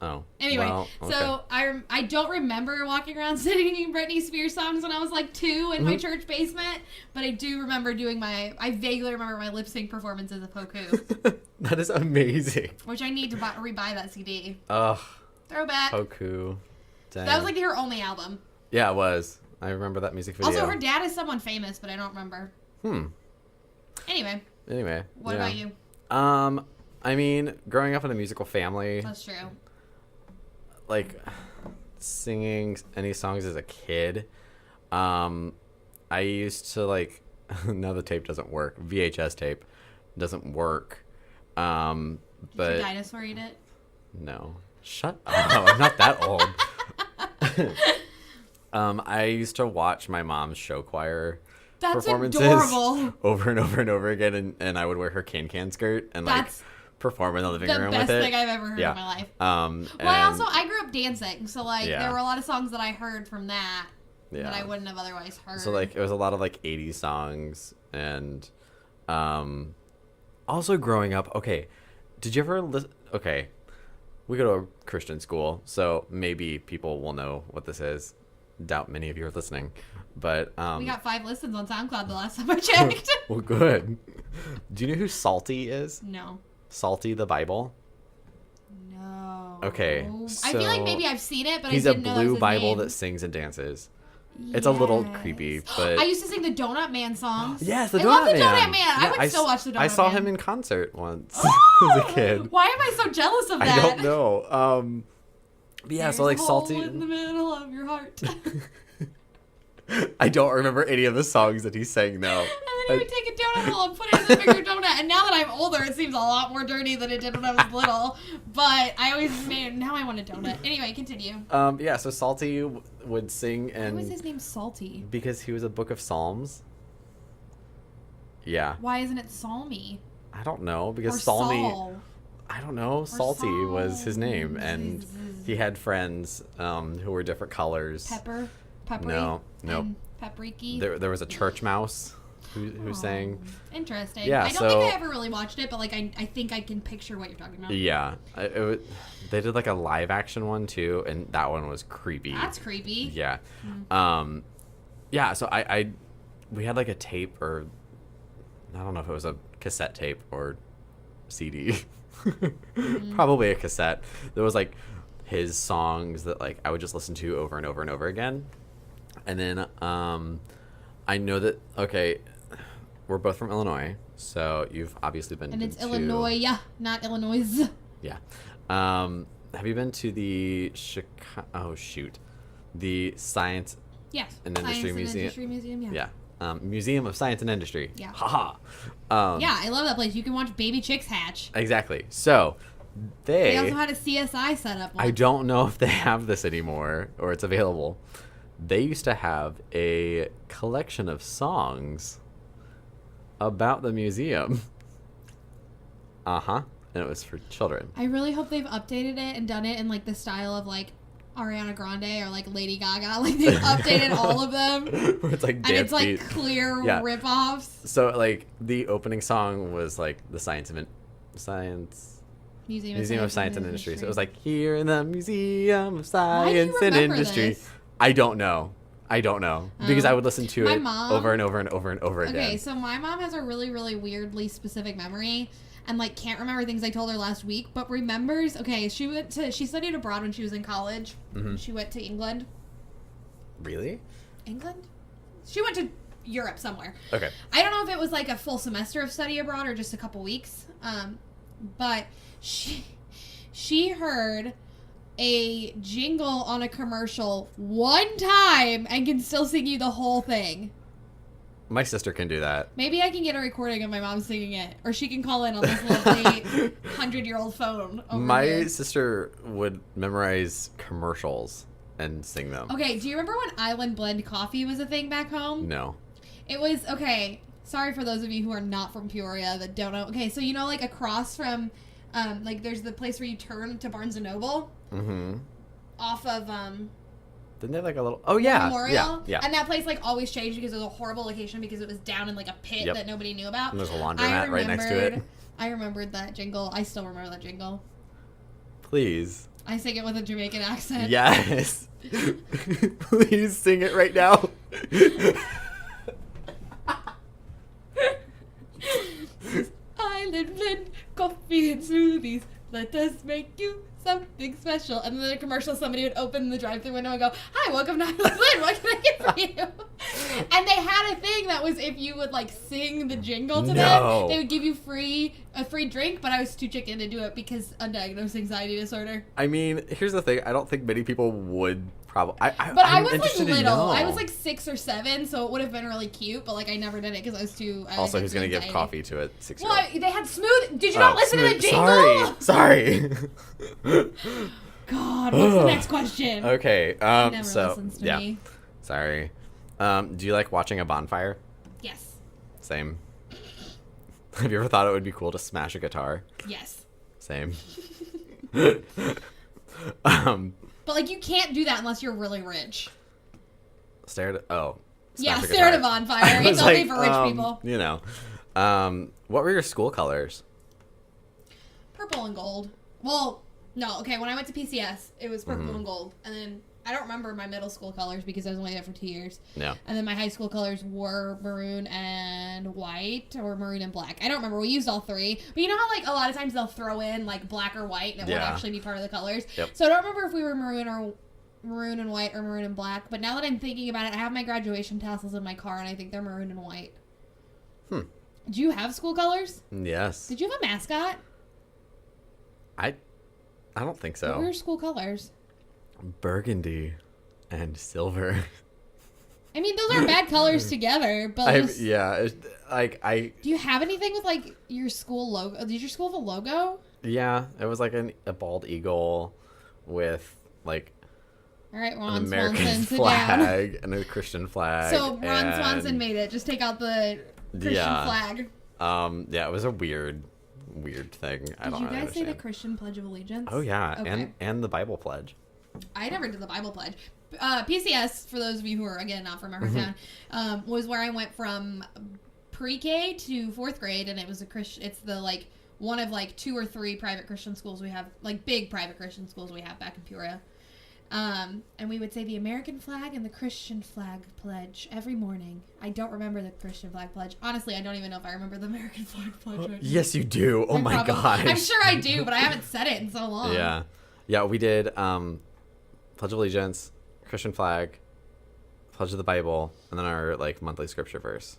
Oh. Anyway, well, okay. So I don't remember walking around singing Britney Spears songs when I was 2 in my church basement, but I do remember I vaguely remember my lip sync performances of Hoku. That is amazing. Which I need to rebuy that CD. Ugh. Throwback. Hoku. Dang. That was her only album. Yeah, it was. I remember that music video. Also, her dad is someone famous, but I don't remember. Anyway. What about you? I mean, growing up in a musical family. That's true. Singing any songs as a kid. I used to now the tape doesn't work. VHS tape doesn't work. But Did your dinosaur eat it? No. Shut up. I'm not that old. I used to watch my mom's show choir performances adorable. over and over and over again, and I would wear her can skirt and perform in the living room with it. The best thing I've ever heard in my life. I grew up dancing, so there were a lot of songs that I heard from that that I wouldn't have otherwise heard. So it was a lot of 80s songs, and also growing up. Okay, did you ever listen? Okay, we go to a Christian school, so maybe people will know what this is. Doubt many of you are listening, but we got 5 listens on SoundCloud the last time I checked. Well, good. Do you know who Salty is? No. Salty the Bible? No. Okay. I feel like maybe I've seen it, but I he's didn't know that was a blue his Bible name. that sings and dances. It's a little creepy, but I used to sing the Donut Man songs. Yes, the Donut Man. I love the Man. Donut Man. Yeah, I would still watch the Donut Man. I saw him in concert once as a kid. Why am I so jealous of that? I don't know. But yeah, There's so a Salty. hole in the middle of your heart. I don't remember any of the songs that he sang though. And then he would take a donut hole and put it in the bigger donut. And now that I'm older, it seems a lot more dirty than it did when I was little. But now I want a donut. Anyway, continue. Yeah, so Salty would sing, and why was his name Salty? Because he was a book of Psalms. Yeah. Why isn't it Psalmy? I don't know, because Or Psalmy. Saul. I don't know. Salty was his name, and he had friends who were different colors. Peppery? No. Papriki? There was a church mouse who sang. Interesting. Yeah, I don't think I ever really watched it, but I think I can picture what you're talking about. Yeah. They did a live action one too, and that one was creepy. That's creepy. Yeah. Yeah, so we had a tape, or I don't know if it was a cassette tape or CD. Probably a cassette. There was his songs that I would just listen to over and over and over again. And then I know that we're both from Illinois, so you've obviously been and it's Illinois, not Illinois. Yeah. Have you been to the the Science and Industry Museum? Yeah. Museum of Science and Industry. Yeah. Haha. Yeah, I love that place. You can watch baby chicks hatch. Exactly. So they also had a CSI set up. I don't know if they have this anymore or it's available. they used to have a collection of songs about the museum. And it was for children. I really hope they've updated it and done it in like the style of like Ariana Grande or like Lady Gaga. Like they've updated all of them. Where it's like and dance it's like beat. clear Yeah. rip-offs. So like the opening song was like the Museum of Science and Industry. So it was like, here in the Museum of Science and Industry. This? I don't know. Because I would listen to my it mom, over and over and over and over again. Okay, so my mom has a really, really weirdly specific memory and like can't remember things I told her last week, but remembers, okay, she studied abroad when she was in college. Mm-hmm. She went to England. Really? England? She went to Europe somewhere. Okay. I don't know if it was like a full semester of study abroad or just a couple weeks. But she heard a jingle on a commercial one time and can still sing you the whole thing. My sister can do that. Maybe I can get a recording of my mom singing it, or she can call in on this lovely 100-year-old phone over My here. sister would memorize commercials and sing them. Okay, do you remember when Island Blend coffee was a thing back home? No. It was, okay, sorry for those of you who are not from Peoria that don't know. Okay, so you know, like across from, like there's the place where you turn to Barnes & Noble? Mm-hmm. Off of, Didn't they have like a little... Oh, yeah. Memorial? Yeah. And that place like always changed because it was a horrible location because it was down in like a pit Yep. that nobody knew about. And there's a laundromat right next to it. I remembered that jingle. I still remember that jingle. Please. I sing it with a Jamaican accent. Yes. Please sing it right now. Island Blend coffee and smoothies. Let us make you something special. And then the commercial, somebody would open the drive-thru window and go, "Hi, welcome to Island Blend. What can I get for you?" And they had a thing that was if you would like sing the jingle to them, they would give you a free drink. But I was too chicken to do it because undiagnosed anxiety disorder. I mean, here's the thing. I don't think many people would probably... But I was like interested to little. know. I was like 6 or 7, so it would have been really cute. But like I never did it because I was too. Also, who's going to give coffee to a 6-year-old? Well, they had smooth. Did you not listen to the jingle? Sorry. God, what's the next question? Okay. He never So listens to yeah. me. Sorry. Do you like watching a bonfire? Yes. Same. Have you ever thought it would be cool to smash a guitar? Yes. Same. But like you can't do that unless you're really rich. Stare at Yeah, smash a stare at a guitar. bonfire. I was It's only like, for rich people. You know. What were your school colors? Purple and gold. Well, no. Okay, when I went to PCS, it was purple Mm-hmm. and gold, and then I don't remember my middle school colors because I was only there for 2 years. Yeah. And then my high school colors were maroon and white, or maroon and black. I don't remember. We used all three. But you know how like a lot of times they'll throw in like black or white and it won't Yeah. actually be part of the colors? Yep. So I don't remember if we were maroon and white or maroon and black. But now that I'm thinking about it, I have my graduation tassels in my car and I think they're maroon and white. Do you have school colors? Yes. Did you have a mascot? I don't think so. What were your school colors? Burgundy and silver. I mean, those are bad colors together, but just- I do you have anything with like your school logo? Did your school have a logo? yeah, it was like a bald eagle with like All right, an Ron American Swanson, sit down. flag and a Christian flag. So Ron and- Swanson made it. Just take out the Christian Yeah. flag. Yeah, it was a weird thing. I Did don't you really guys say the understand. Christian Pledge of Allegiance? Oh yeah, Okay. and the Bible pledge. I never did the Bible pledge. PCS, for those of you who are again not from our town, was where I went from pre-K to 4th grade, and it was a Christian. It's the like one of like 2 or 3 private Christian schools we have, like big private Christian schools we have back in Peoria. And we would say the American flag and the Christian flag pledge every morning. I don't remember the Christian flag pledge. Honestly, I don't even know if I remember the American flag pledge. Right now. Yes, you do. Oh my gosh. I'm sure I do, but I haven't said it in so long. Yeah, we did Pledge of Allegiance, Christian flag, Pledge of the Bible, and then our like monthly scripture verse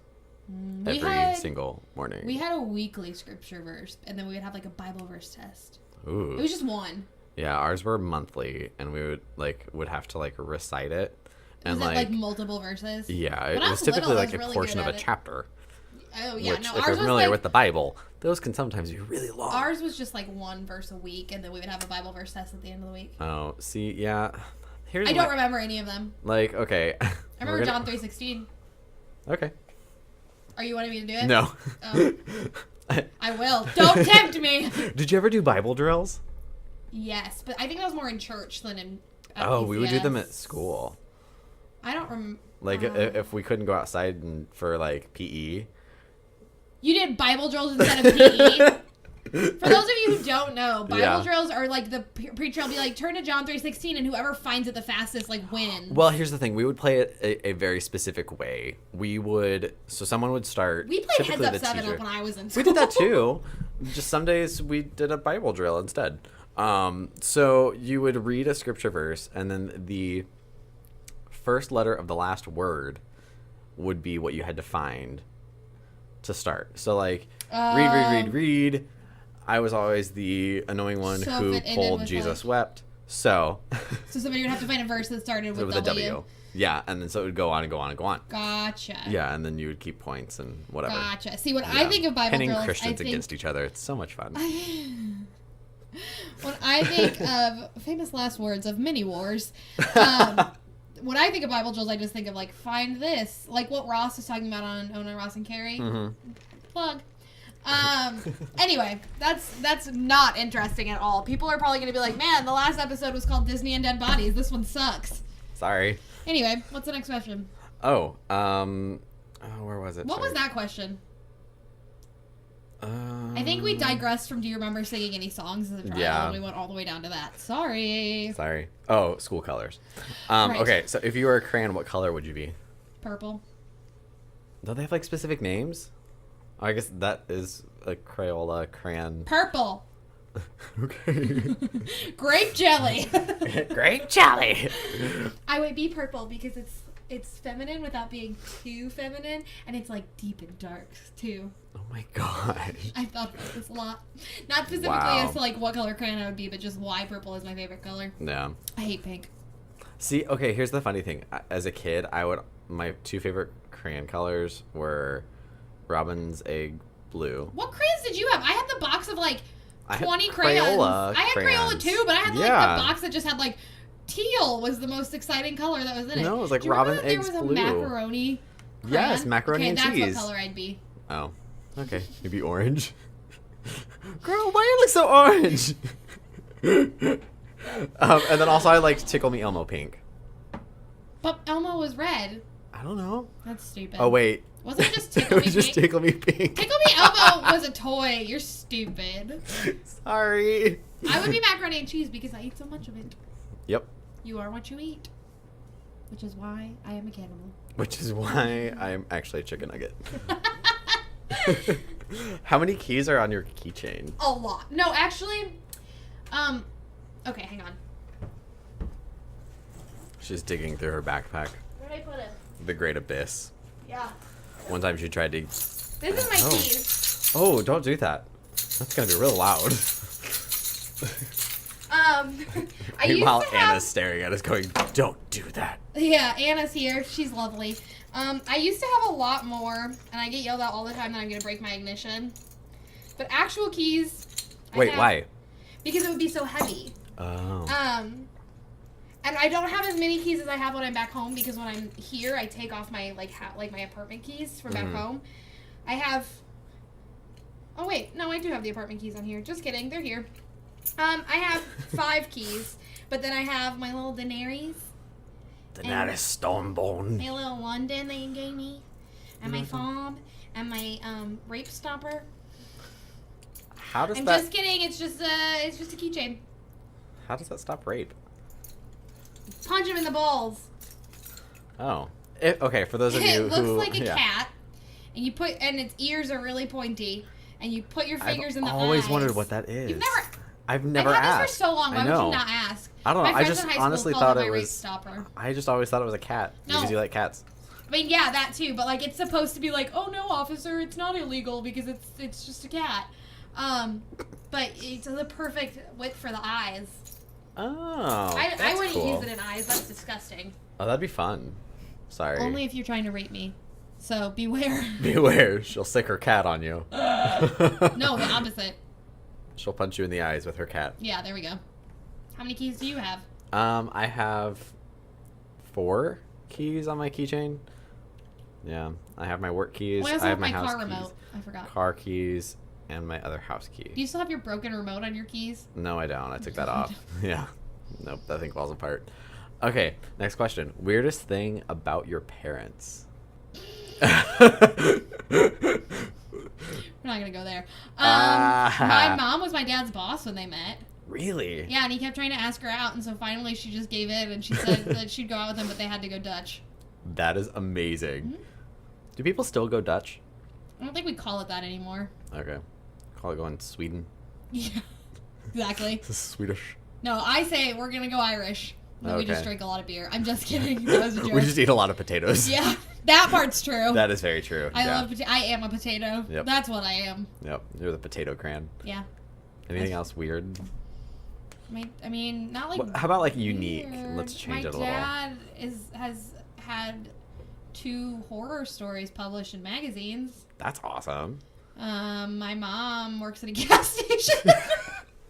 every single morning. We had a weekly scripture verse, and then we would have like a Bible verse test. Ooh. It was just one. Yeah, ours were monthly, and we would have to like recite it, and Was it like multiple verses? yeah, When it I was was typically little, I like was a really portion good of a at it. chapter. Oh yeah, Which, no, if ours you're was familiar like, with the Bible, those can sometimes be really long. ours was just like one verse a week, and then we would have a Bible verse test at the end of the week. Oh, see, yeah, I don't remember any of them. Like, okay. I remember John 3:16. Okay. Are you wanting me to do it? No. Oh. I will. Don't tempt me. Did you ever do Bible drills? Yes, but I think that was more in church than in. We would do them at school. I don't remember. Like if we couldn't go outside for like PE. You did Bible drills instead of PE. For those of you who don't know, Bible drills are like the preacher will be like, turn to John 3:16, and whoever finds it the fastest like wins. Well, here's the thing: we would play it a very specific way. Someone would start. We played Heads Up 7 Up when I was in school. We did that too. Just some days we did a Bible drill instead. So you would read a scripture verse, and then the first letter of the last word would be what you had to find to start. So like read. I was always the annoying one who pulled Jesus wept. So somebody would have to find a verse that started with a W. Yeah, and then so it would go on and go on and go on. Gotcha. Yeah, and then you would keep points and whatever. Gotcha. See, when I think of Bible pinning drills, Christians against each other, it's so much fun. When I think of famous last words of many wars, when I think of Bible drills, I just think of like find this, like what Ross was talking about on Ona, Ross and Carrie. Mm-hmm. Plug. Anyway, that's not interesting at all. People are probably going to be like, man, the last episode was called Disney and Dead Bodies. This one sucks. Sorry. Anyway, what's the next question? Where was it? What was that question? I think we digressed from do you remember singing any songs as a child? Yeah. And we went all the way down to that. Sorry. Oh, school colors. Right. Okay, so if you were a crayon, what color would you be? Purple. Don't they have like specific names? I guess that is a Crayola crayon. Purple. Okay. Grape jelly. Grape jelly. I would be purple because it's feminine without being too feminine, and it's like deep and dark too. Oh my gosh. I thought about this a lot. Not specifically as to like what color crayon I would be, but just why purple is my favorite color. Yeah. I hate pink. See, okay, here's the funny thing. As a kid, my two favorite crayon colors were Robin's Egg Blue. What crayons did you have? I had the box of like 20 Crayola crayons. I had Crayola crayons. too, but I had like the box that just had like teal was the most exciting color that was in it. No, it was like Do you Robin remember Eggs there was Blue. a macaroni crayon? Yes, macaroni and cheese. Okay, that's what color I'd be. Oh, okay. Maybe orange. Girl, why you look so orange? And then also I liked Tickle Me Elmo pink. But Elmo was red. I don't know. That's stupid. Oh, wait. Wasn't it just Tickle Me It was just Pink? Tickle Me Pink. Tickle Me Elmo was a toy. You're stupid. Sorry. I would be macaroni and cheese because I eat so much of it. Yep. You are what you eat. Which is why I am a cannibal. Which is why I'm actually a chicken nugget. How many keys are on your keychain? A lot. No, actually, okay, hang on. She's digging through her backpack. Where did I put it? The Great Abyss. Yeah. One time she tried to... This is my keys. Oh, don't do that. That's going to be real loud. I used Meanwhile, to have... Anna's staring at us going, don't do that. Yeah, Anna's here. She's lovely. I used to have a lot more, and I get yelled at all the time that I'm going to break my ignition. But actual keys... Wait, why? Because it would be so heavy. Oh. And I don't have as many keys as I have when I'm back home because when I'm here, I take off my my apartment keys from back home. I have. Oh wait, no, I do have the apartment keys on here. Just kidding, they're here. I have 5 keys, but then I have my little Daenerys. Daenerys Stormborn. My little London that you gave me, and my fob, and my rape stopper. How does I'm that? just kidding. It's just a keychain. How does that stop rape? Punch him in the balls. Oh. Okay, for those of you It who... looks like a cat, and its ears are really pointy, and you put your fingers in the eyes. I've always wondered what that is. You've never... I've never had asked. this for so long. Why would you not ask? I don't know. My I friends just in high school honestly called thought it it my rape was... stopper. I just always thought it was a cat. No. Because you like cats. I mean, yeah, that too, but like it's supposed to be like, oh no, officer, it's not illegal because it's just a cat. But it's the perfect width for the eyes. Oh, I wouldn't cool. use it in eyes. That's disgusting. Oh, that'd be fun. Sorry. Only if you're trying to rape me. So beware. Beware, she'll sick her cat on you. No, the opposite. She'll punch you in the eyes with her cat. Yeah, there we go. How many keys do you have? I have 4 keys on my keychain. Yeah, I have my work keys. Well, I also I have have my my house car keys, remote. I forgot. car keys, and my other house key. Do you still have your broken remote on your keys? No, I don't. I took that off. Yeah. Nope, that thing falls apart. Okay, next question. Weirdest thing about your parents? We're not gonna go there. My mom was my dad's boss when they met. Really? Yeah, and he kept trying to ask her out, and so finally she just gave in, and she said that she'd go out with him, but they had to go Dutch. That is amazing. Mm-hmm. Do people still go Dutch? I don't think we call it that anymore. Okay. Call it going Sweden. Yeah, exactly. This is Swedish. No, I say we're gonna go Irish. No, we just Okay. drink a lot of beer. I'm just kidding. That was a joke. We just eat a lot of potatoes. Yeah, that part's true. That is very true. I yeah. love. I am a potato. Yep. That's what I am. Yep. You're the potato cran. Yeah. Anything else weird? I mean, not like. How about like unique? weird. Let's change it a My little. dad has had 2 horror stories published in magazines. That's awesome. My mom works at a gas station.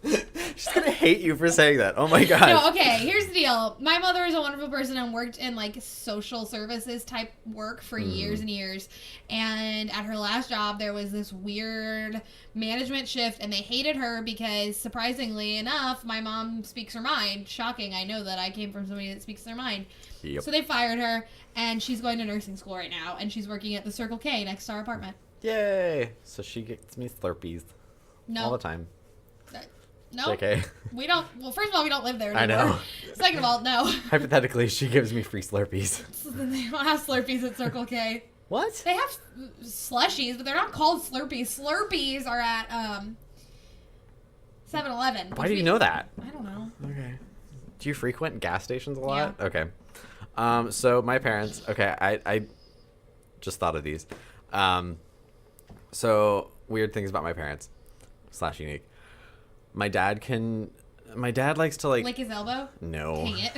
She's gonna hate you for saying that. Oh my god. No, okay, here's the deal. My mother is a wonderful person and worked in like social services type work for years and years. And at her last job, there was this weird management shift, and they hated her because, surprisingly enough, my mom speaks her mind. Shocking, I know that I came from somebody that speaks their mind. Yep. So they fired her, and she's going to nursing school right now, and she's working at the Circle K next to our apartment. Yay! So she gets me Slurpees No. all the time. No. JK. We don't. Well, first of all, we don't live there I anymore. know. Second of all, no. Hypothetically, she gives me free Slurpees. They don't have Slurpees at Circle K. What? They have slushies, but they're not called Slurpees. Slurpees are at 7-Eleven. Why do you know that? I don't know. Okay. Do you frequent gas stations a lot? Yeah. Okay. So my parents. Okay, I just thought of these. So weird things about my parents / unique. My dad likes to like Lick his elbow? No. Dang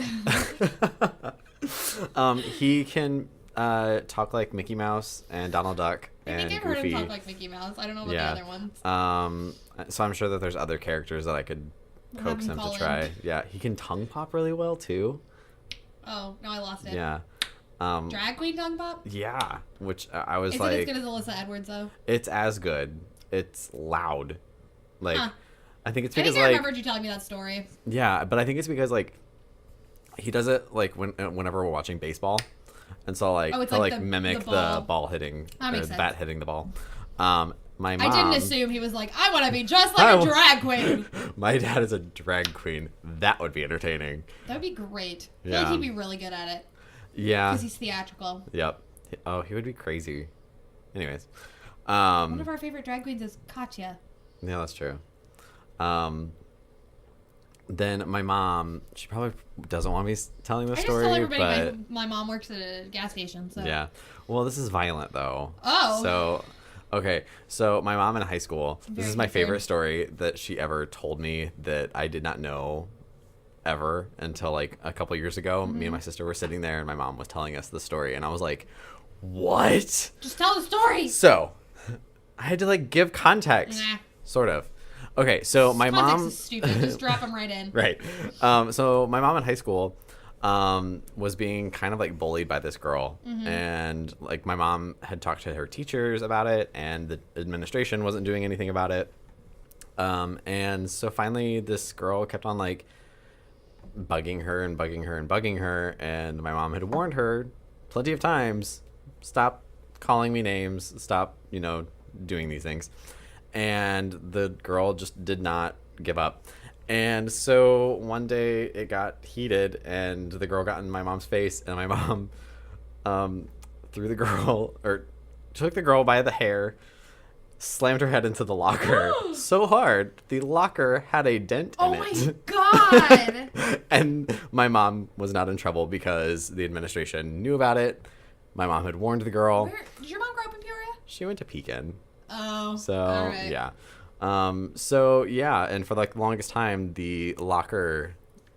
it. He can talk like Mickey Mouse and Donald Duck I and think I've heard Goofy. him talk like Mickey Mouse. I don't know about Yeah. the other ones. So I'm sure that there's other characters that I could We'll coax have him him to call try. in. Yeah, he can tongue pop really well too. Oh, no, I lost it. Yeah. Drag queen tongue pop? Yeah, which I was Is like, it as good as Alyssa Edwards, though? it's as good. It's loud. Like, Huh. I think it's I because think I like, remembered you telling me that story. yeah, but I think it's because like, he does it like whenever we're watching baseball, and so like Oh, it's he'll like like the mimic ball. the ball hitting, That makes the sense. bat hitting the ball. My mom. I didn't assume he was like, I want to be just like a drag queen. My dad is a drag queen. That would be entertaining. That would be great. I feel Yeah. like he'd be really good at it. Yeah. Because he's theatrical. Yep. Oh, he would be crazy. Anyways. One of our favorite drag queens is Katya. Yeah, that's true. Then my mom, she probably doesn't want me telling the I just story, tell everybody but my mom works at a gas station. So. yeah. Well, this is violent though. Oh. So, okay. So my mom in high school, this Very is my favorite concerned. story that she ever told me that I did not know ever until like a couple years ago. Me and my sister were sitting there and my mom was telling us the story and I was like, what? Just tell the story. So, I had to like give context, Nah. sort of. Okay, so my Context mom is stupid. Just drop them right in. right. So my mom in high school was being kind of like bullied by this girl, and like my mom had talked to her teachers about it, and the administration wasn't doing anything about it. And so finally, this girl kept on like bugging her and bugging her and bugging her, and my mom had warned her plenty of times, stop calling me names, stop, doing these things. And the girl just did not give up. And so one day it got heated and the girl got in my mom's face and my mom threw the girl, or took the girl by the hair, slammed her head into the locker so hard the locker had a dent in Oh it. my god. And my mom was not in trouble because the administration knew about it. My mom had warned the girl. Did your mom grow up in Peoria? She went to Pekin. Oh. So all right. yeah. And for like the longest time the locker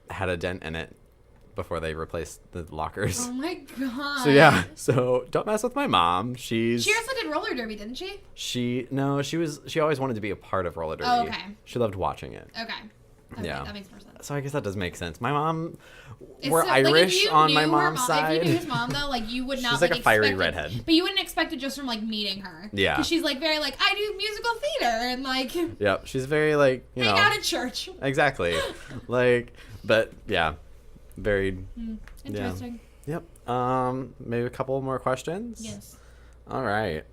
had a dent in it before they replaced the lockers. Oh my god. So yeah. So don't mess with my mom. She also did roller derby, didn't she? She always wanted to be a part of roller derby. Oh, okay. She loved watching it. Okay. Okay, Yeah. that makes more sense. So I guess that does make sense. My mom, It's we're so, like, if Irish you on knew my her mom's side. If you knew his mom, though, like, you would not, She's like a fiery expect it- redhead. But you wouldn't expect it just from, like, meeting her. Yeah. Because she's, like, very, like, I do musical theater, and, like, Yep, she's very, like, you hang know. out at church. Exactly. Like, but, yeah. Very, Interesting. Yep. Maybe a couple more questions? Yes. All right.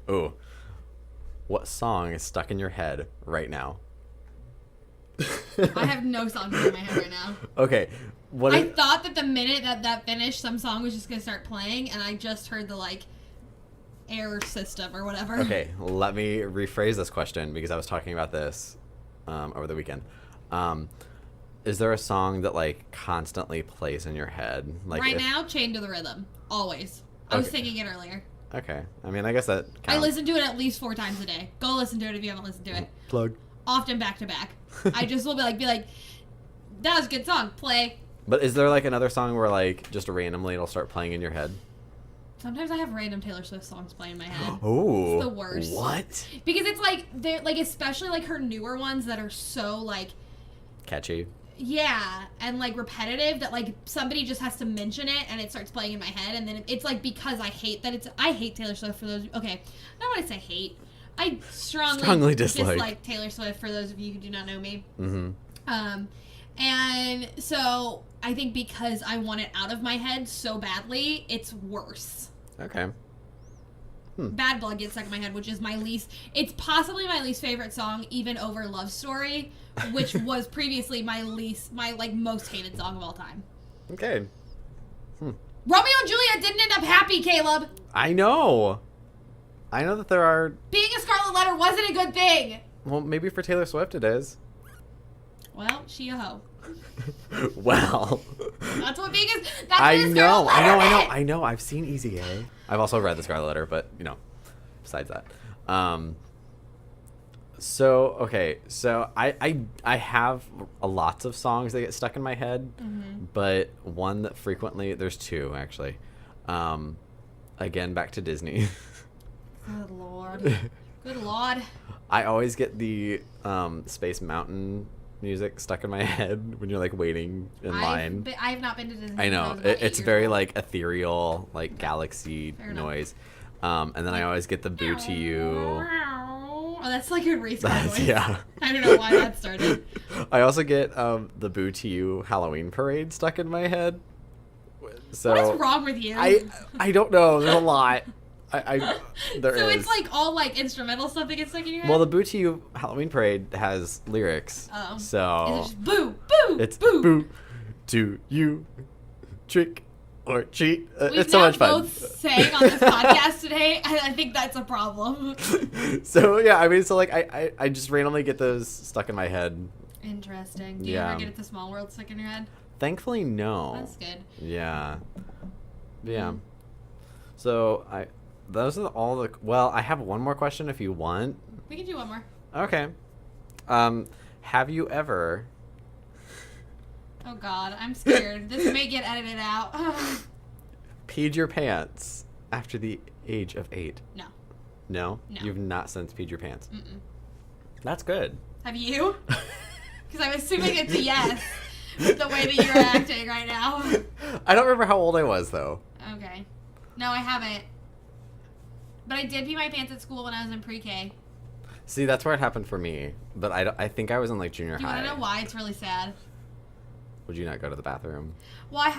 Oh. What song is stuck in your head right now? I have no songs in my head right now. Okay. I thought that the minute that finished, some song was just going to start playing, and I just heard the, like, air system or whatever. Okay, let me rephrase this question because I was talking about this over the weekend. Is there a song that, like, constantly plays in your head? Like Right now, Chained to the Rhythm. Always. I was singing it earlier. Okay. I mean, I guess that counts. I listen to it at least 4 times a day. Go listen to it if you haven't listened to it. Plug. Often back to back. I just will be like, that was a good song. Play. But is there, like, another song where, like, just randomly it'll start playing in your head? Sometimes I have random Taylor Swift songs playing in my head. Oh. It's the worst. What? Because it's like, they're like, especially like her newer ones that are so like, Catchy. yeah, and like repetitive that like somebody just has to mention it and it starts playing in my head, and then it's like because I hate Taylor Swift for those. Okay, I don't want to say hate. I strongly dislike Taylor Swift for those of you who do not know me. Mm-hmm. And so I think because I want it out of my head so badly, it's worse. Okay. Bad Blood gets stuck in my head, which is it's possibly my least favorite song, even over Love Story, which was previously my most hated song of all time. Okay. Romeo and Juliet didn't end up happy, Caleb. I know that there are... Being a Scarlet Letter wasn't a good thing. Well, maybe for Taylor Swift it is. Well, she a hoe. Well... That's what being is... That's what a Scarlet Letter I know. I've seen Easy A. I've also read the Scarlet Letter, but, you know, besides that. So I have lots of songs that get stuck in my head, but one that frequently... There's two, actually. Again, back to Disney. Good Lord. Good Lord. I always get the Space Mountain music stuck in my head when you're, like, waiting in line. I have not been to Disney. I know. It's very, like, ethereal, like, galaxy noise. And then I always get the Boo to You. Oh, that's like a race car noise. Yeah. I don't know why that started. I also get the Boo to You Halloween parade stuck in my head. So what is wrong with you? I don't know. There's a lot. There so is. it's like all like instrumental stuff that gets stuck in your head? Well, the Boo to You Halloween parade has lyrics. Oh. So Is it just boo, boo, it's boo. Boo to You, trick or treat. We've It's so now much fun. both sang on this podcast today, and I think that's a problem. So yeah, I mean, so like I just randomly get those stuck in my head. Interesting. Do you Yeah. ever get it to Small World stuck in your head? Thankfully, no. That's good. Yeah. Yeah. So those are all the. Well, I have one more question if you want. We can do one more. Okay. Have you ever Oh God, I'm scared. This may get edited out. peed your pants after the age of 8? No. No? No. You've not since peed your pants. Mm-mm. That's good. Have you? Because I'm assuming it's a yes with the way that you're acting right now. I don't remember how old I was though. Okay. No, I haven't. But I did pee my pants at school when I was in pre-K. See, that's where it happened for me. But I think I was in like junior Do you high. want to know why it's really sad? Would you not go to the bathroom? Well,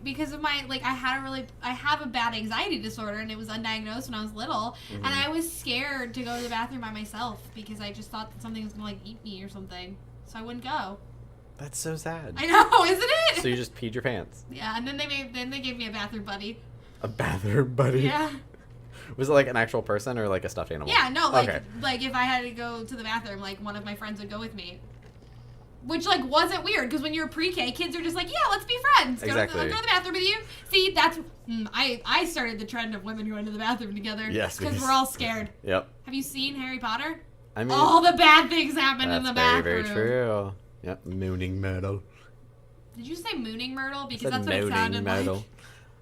because of my, like, I have a bad anxiety disorder, and it was undiagnosed when I was little, and I was scared to go to the bathroom by myself, because I just thought that something was going to, like, eat me or something, so I wouldn't go. That's so sad. I know, isn't it? So you just peed your pants? Yeah, and then they gave me a bathroom buddy. A bathroom buddy? Yeah. Was it like an actual person or like a stuffed animal? Yeah, no, like, okay. like if I had to go to the bathroom, like, one of my friends would go with me. Which, like, wasn't weird, because when you're pre-K, kids are just like, yeah, let's be friends. Exactly. Go to the bathroom with you. See, that's... I started the trend of women going to the bathroom together. Yes. Because we're all scared. Yep. Have you seen Harry Potter? I mean... All the bad things happen in the bathroom. That's very true. Yep. Mooning Myrtle. Did you say mooning Myrtle? Because I said that's what it sounded Myrtle. like.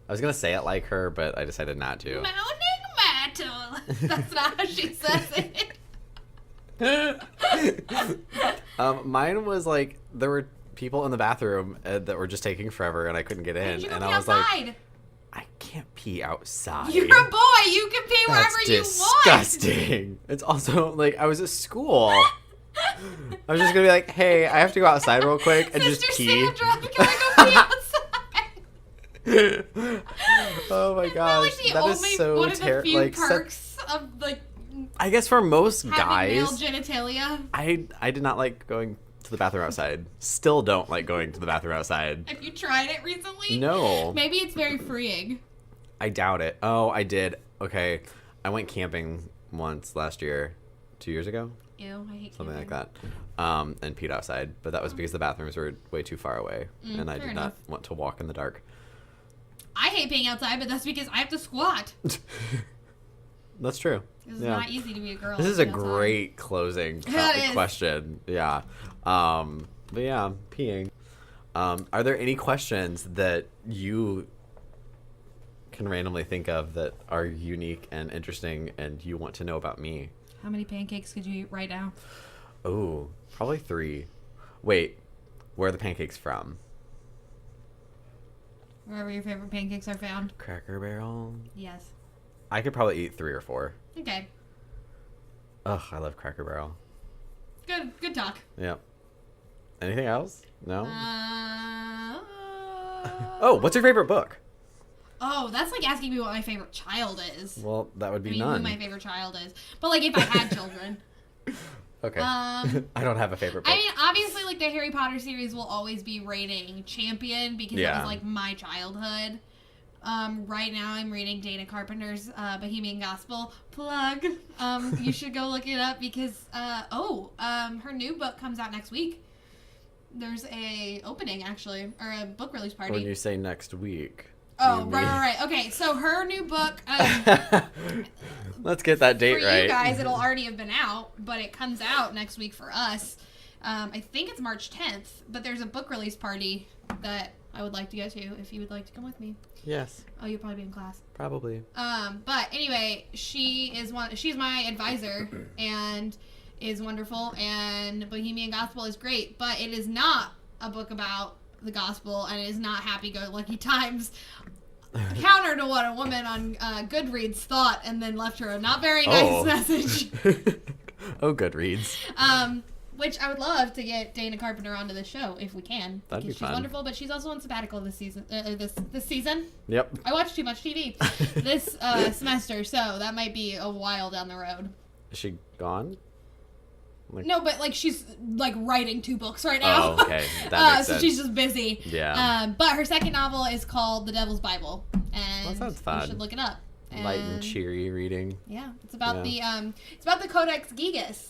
I was going to say it like her, but I decided not to. Mooning Myrtle. That's not how she says it. Mine was like there were people in the bathroom that were just taking forever, and I couldn't get in, and I was like, I can't pee outside. You're a boy. You can pee wherever you want. Disgusting. It's also like I was at school. I was just gonna be like, hey, I have to go outside real quick and just pee. Sandra, can I go pee outside? Oh my gosh, like that is so one of the few like perks of like. I guess for most having guys, male genitalia. I did not like going to the bathroom outside. Still don't like going to the bathroom outside. Have you tried it recently? No. Maybe it's very freeing. I doubt it. Oh, I did. Okay, I went camping once last year, 2 years ago. Ew, I hate something camping. like that. And peed outside, but that was because the bathrooms were way too far away, and I did not want to walk in the dark. I hate peeing outside, but that's because I have to squat. That's true. It's not easy to be a girl. This is a great closing question. Yeah. But yeah, peeing. Are there any questions that you can randomly think of that are unique and interesting and you want to know about me? How many pancakes could you eat right now? Oh, probably 3. Wait, where are the pancakes from? Wherever your favorite pancakes are found. Cracker Barrel? Yes. I could probably eat 3 or 4. Okay. Ugh, I love Cracker Barrel. Good talk. Yep. Anything else? No? Oh, Oh, what's your favorite book? Oh, that's like asking me what my favorite child is. Well, that would be who none. my favorite child is. But like if I had children. Okay. I don't have a favorite book. I mean, obviously, like the Harry Potter series will always be rating Champion because it was like my childhood. Right now I'm reading Dana Carpenter's Bohemian Gospel. Plug. You should go look it up because her new book comes out next week. There's a opening actually, or a book release party. When you say next week. Oh, right. Okay, so her new book. Let's get that date for right. For you guys, it'll already have been out, but it comes out next week for us. I think it's March 10th, but there's a book release party that I would like to go to if you would like to come with me. Yes. Oh, you'll probably be in class. Probably. But anyway, she's my advisor and is wonderful, and Bohemian Gospel is great, but it is not a book about the gospel, and it is not happy-go-lucky times. Counter to what a woman on Goodreads thought and then left her a not very nice message. Oh, Goodreads. Which I would love to get Dana Carpenter onto the show if we can. That'd be fun. She's wonderful, but she's also on sabbatical this season. This season. Yep. I watch too much TV this semester, so that might be a while down the road. Is she gone? No, but like she's like writing 2 books right now. Oh, okay. That makes sense. So she's just busy. Yeah. But her second novel is called The Devil's Bible, and that sounds fun. You should look it up. Light and cheery reading. Yeah, it's about the Codex Gigas,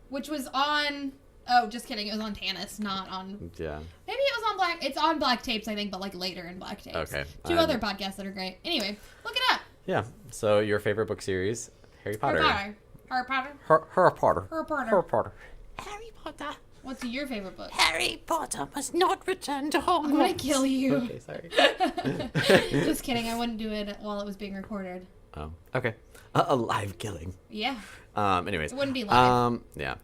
which was on. Oh, just kidding. It was on Tanis, not on. Yeah. Maybe it was on Black. It's on Black Tapes, I think, but like later in Black Tapes. Okay. 2 other podcasts that are great. Anyway, look it up. Yeah. So your favorite book series, Harry Potter. Harry Potter. Harry Potter. Harry Potter. What's your favorite book? Harry Potter must not return to Hogwarts. I'm gonna kill you. Okay, sorry. Just kidding. I wouldn't do it while it was being recorded. Oh, okay. A live killing. Yeah. Anyways. It wouldn't be live. Yeah.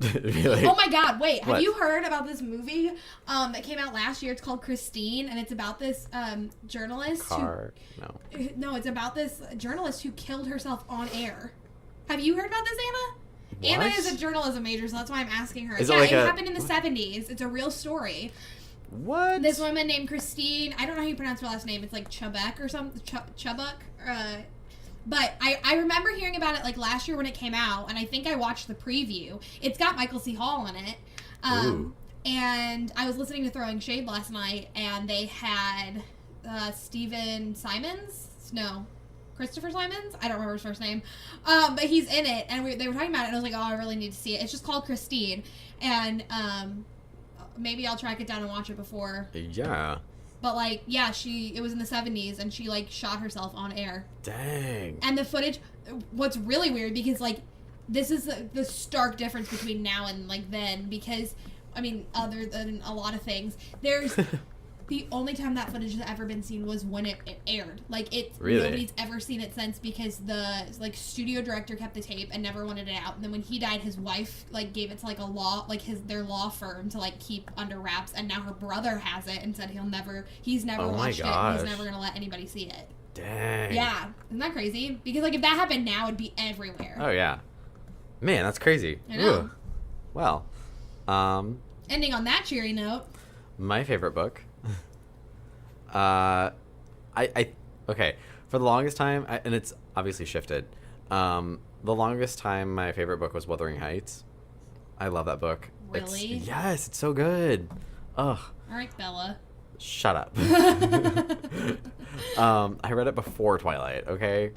Really? Oh my God! Wait, What? have you heard about this movie that came out last year? It's called Christine, and it's about this journalist. No, it's about this journalist who killed herself on air. Have you heard about this, Anna? What? Anna is a journalism major, so that's why I'm asking her. Is it like happened in the 70s. It's a real story. What? This woman named Christine, I don't know how you pronounce her last name. It's like Chubbuck or something. Chubbuck. But I remember hearing about it like last year when it came out, and I think I watched the preview. It's got Michael C. Hall in it. And I was listening to Throwing Shade last night, and they had Stephen Simons? No. Christopher Simons? I don't remember his first name. But he's in it, and they were talking about it, and I was like, oh, I really need to see it. It's just called Christine. And maybe I'll track it down and watch it before. Yeah. But, like, yeah, it was in the 70s, and she, like, shot herself on air. Dang. And the footage, what's really weird, because, like, this is the stark difference between now and, like, then, because, I mean, other than a lot of things, there's the only time that footage has ever been seen was when it aired. Like, Really? Nobody's ever seen it since because the, like, studio director kept the tape and never wanted it out. And then when he died, his wife, like, gave it to, like, their law firm to, like, keep under wraps. And now her brother has it and said he's never Oh my watched it. gosh. He's never going to let anybody see it. Dang. Yeah. Isn't that crazy? Because, like, if that happened now, it'd be everywhere. Oh, yeah. Man, that's crazy. I know. Ugh. Well, Ending on that cheery note. my favorite book. Okay. For the longest time, and it's obviously shifted. The longest time, my favorite book was Wuthering Heights. I love that book. Really? Yes, it's so good. Ugh. All right, Bella. Shut up. I read it before Twilight, okay?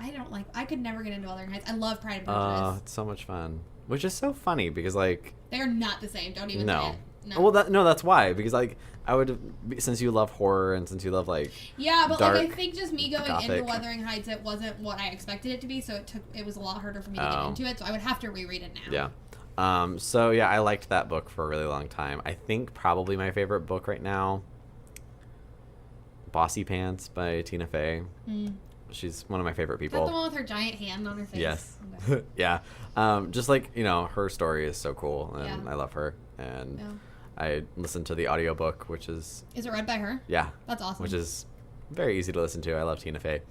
I could never get into Wuthering Heights. I love Pride and Prejudice. It's so much fun. Which is so funny because, like... They're not the same. Don't even say No. it. No. Well, that's why. Because, like, I would... Since you love horror and since you love, like... Yeah, but, dark, like, I think just me going into gothic. Wuthering Heights, it wasn't what I expected it to be, so it was a lot harder for me to get into it, so I would have to reread it now. Yeah. So, yeah, I liked that book for a really long time. I think probably my favorite book right now... Bossy Pants by Tina Fey. She's one of my favorite Is people. that the one with her giant hand on her face? Yes. Okay. Yeah. Just like, her story is so cool and Yeah. I love her. And Yeah. I listened to the audiobook, which is... Is it read by her? Yeah. That's awesome. Which is very easy to listen to. I love Tina Fey.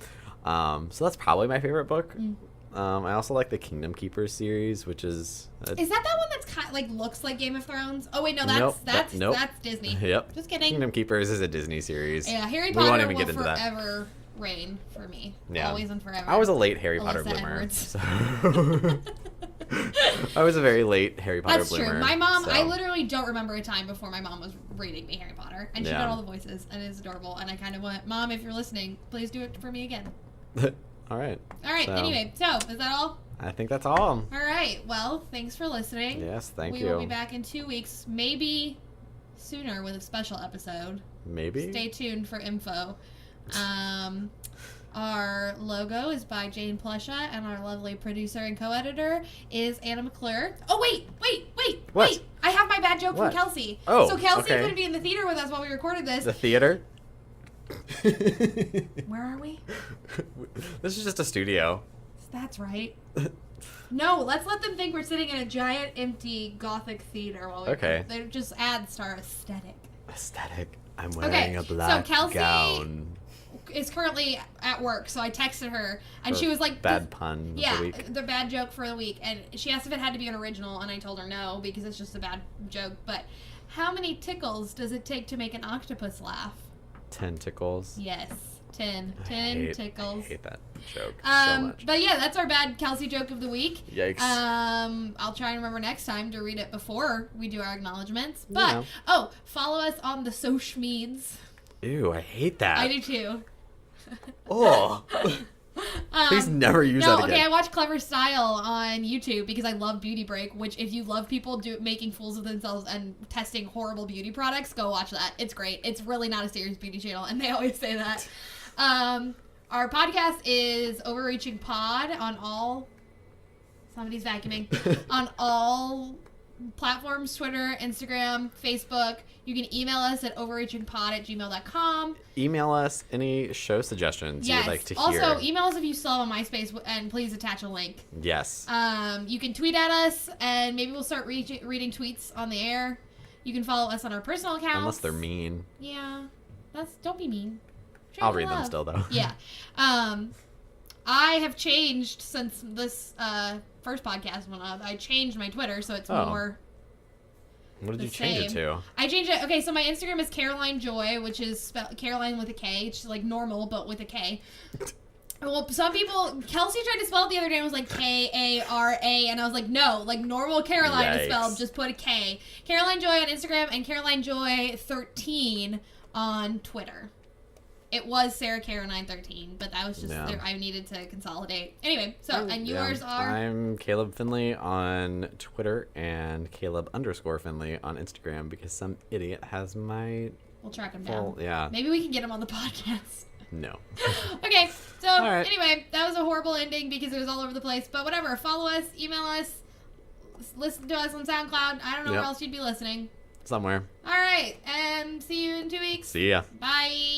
So that's probably my favorite book. I also like the Kingdom Keepers series, which is... Is that one that's kind of, like, looks like Game of Thrones? Oh, wait, no, Nope, that's nope. Disney. Yep. Just kidding. Kingdom Keepers is a Disney series. Yeah, Harry We Potter won't even will get into that. forever reign for me. Yeah. Always and forever. I was a late Harry Potter Alyssa bloomer. Edwards. So I was a very late Harry Potter That's bloomer. true. My mom, so. I literally don't remember a time before my mom was reading me Harry Potter. And she Yeah. did all the voices, and it is adorable. And I kind of went, Mom, if you're listening, please do it for me again. All right. All right, So, anyway, so is that all? I think that's all. All right, well, thanks for listening. Yes, thank we you. will be back in 2 weeks, maybe sooner with a special episode. Maybe. Stay tuned for info. Our logo is by Jane Plesha, and our lovely producer and co-editor is Anna McClure. Oh, wait! What? I have my bad joke What? from Kelsey. Oh, so Kelsey okay. couldn't be in the theater with us while we recorded this. The theater? Where are we? This is just a studio. That's right. No, let's let them think we're sitting in a giant, empty, gothic theater while we Okay. They just adds to our aesthetic. Aesthetic. I'm wearing a so black Kelsey gown. is currently at work, so I texted her, and For she was like, bad pun of Yeah, the week. the bad joke for the week. And she asked if it had to be an original, and I told her no, because it's just a bad joke. But how many tickles does it take to make an octopus laugh? 10 tickles. Yes, 10. I 10 tickles. I hate that joke so much. But yeah, that's our bad Kelsey joke of the week. Yikes. I'll try and remember next time to read it before we do our acknowledgments. But, Yeah. follow us on the social meds. Ew, I hate that. I do too. Oh. Please never use that again. Okay, I watch Clever Style on YouTube because I love Beauty Break, which if you love people making fools of themselves and testing horrible beauty products, go watch that. It's great. It's really not a serious beauty channel, and they always say that. Our podcast is Overreaching Pod on all... Somebody's vacuuming. On all platforms, Twitter, Instagram, Facebook. You can email us at overreachingpod@gmail.com. Email us any show suggestions Yes. you'd like to hear. Also, email us if you still have a MySpace, and please attach a link. Yes. You can tweet at us, and maybe we'll start reading tweets on the air. You can follow us on our personal accounts. Unless they're mean. Yeah. Don't be mean. Show I'll your read them love. still, though. Yeah. I have changed since this first podcast went up. I changed my Twitter, so it's more... What did the you change it same. to? I changed it. Okay, so my Instagram is Caroline Joy, which is Caroline with a K. It's like normal, but with a K. Well, some people... Kelsey tried to spell it the other day and was like K-A-R-A, and I was like, no, like normal Caroline is spelled, just put a K. Caroline Joy on Instagram and Caroline Joy 13 on Twitter. It was Sarah Caroline 13, but that was just... I needed to consolidate. Anyway, so, and yours are... I'm Caleb Finley on Twitter and Caleb_Finley on Instagram because some idiot has my... We'll track him down. Yeah. Maybe we can get him on the podcast. No. Okay, so right. Anyway, that was a horrible ending because it was all over the place. But whatever, follow us, email us, listen to us on SoundCloud. I don't know where else you'd be listening. Somewhere. All right, and see you in 2 weeks. See ya. Bye.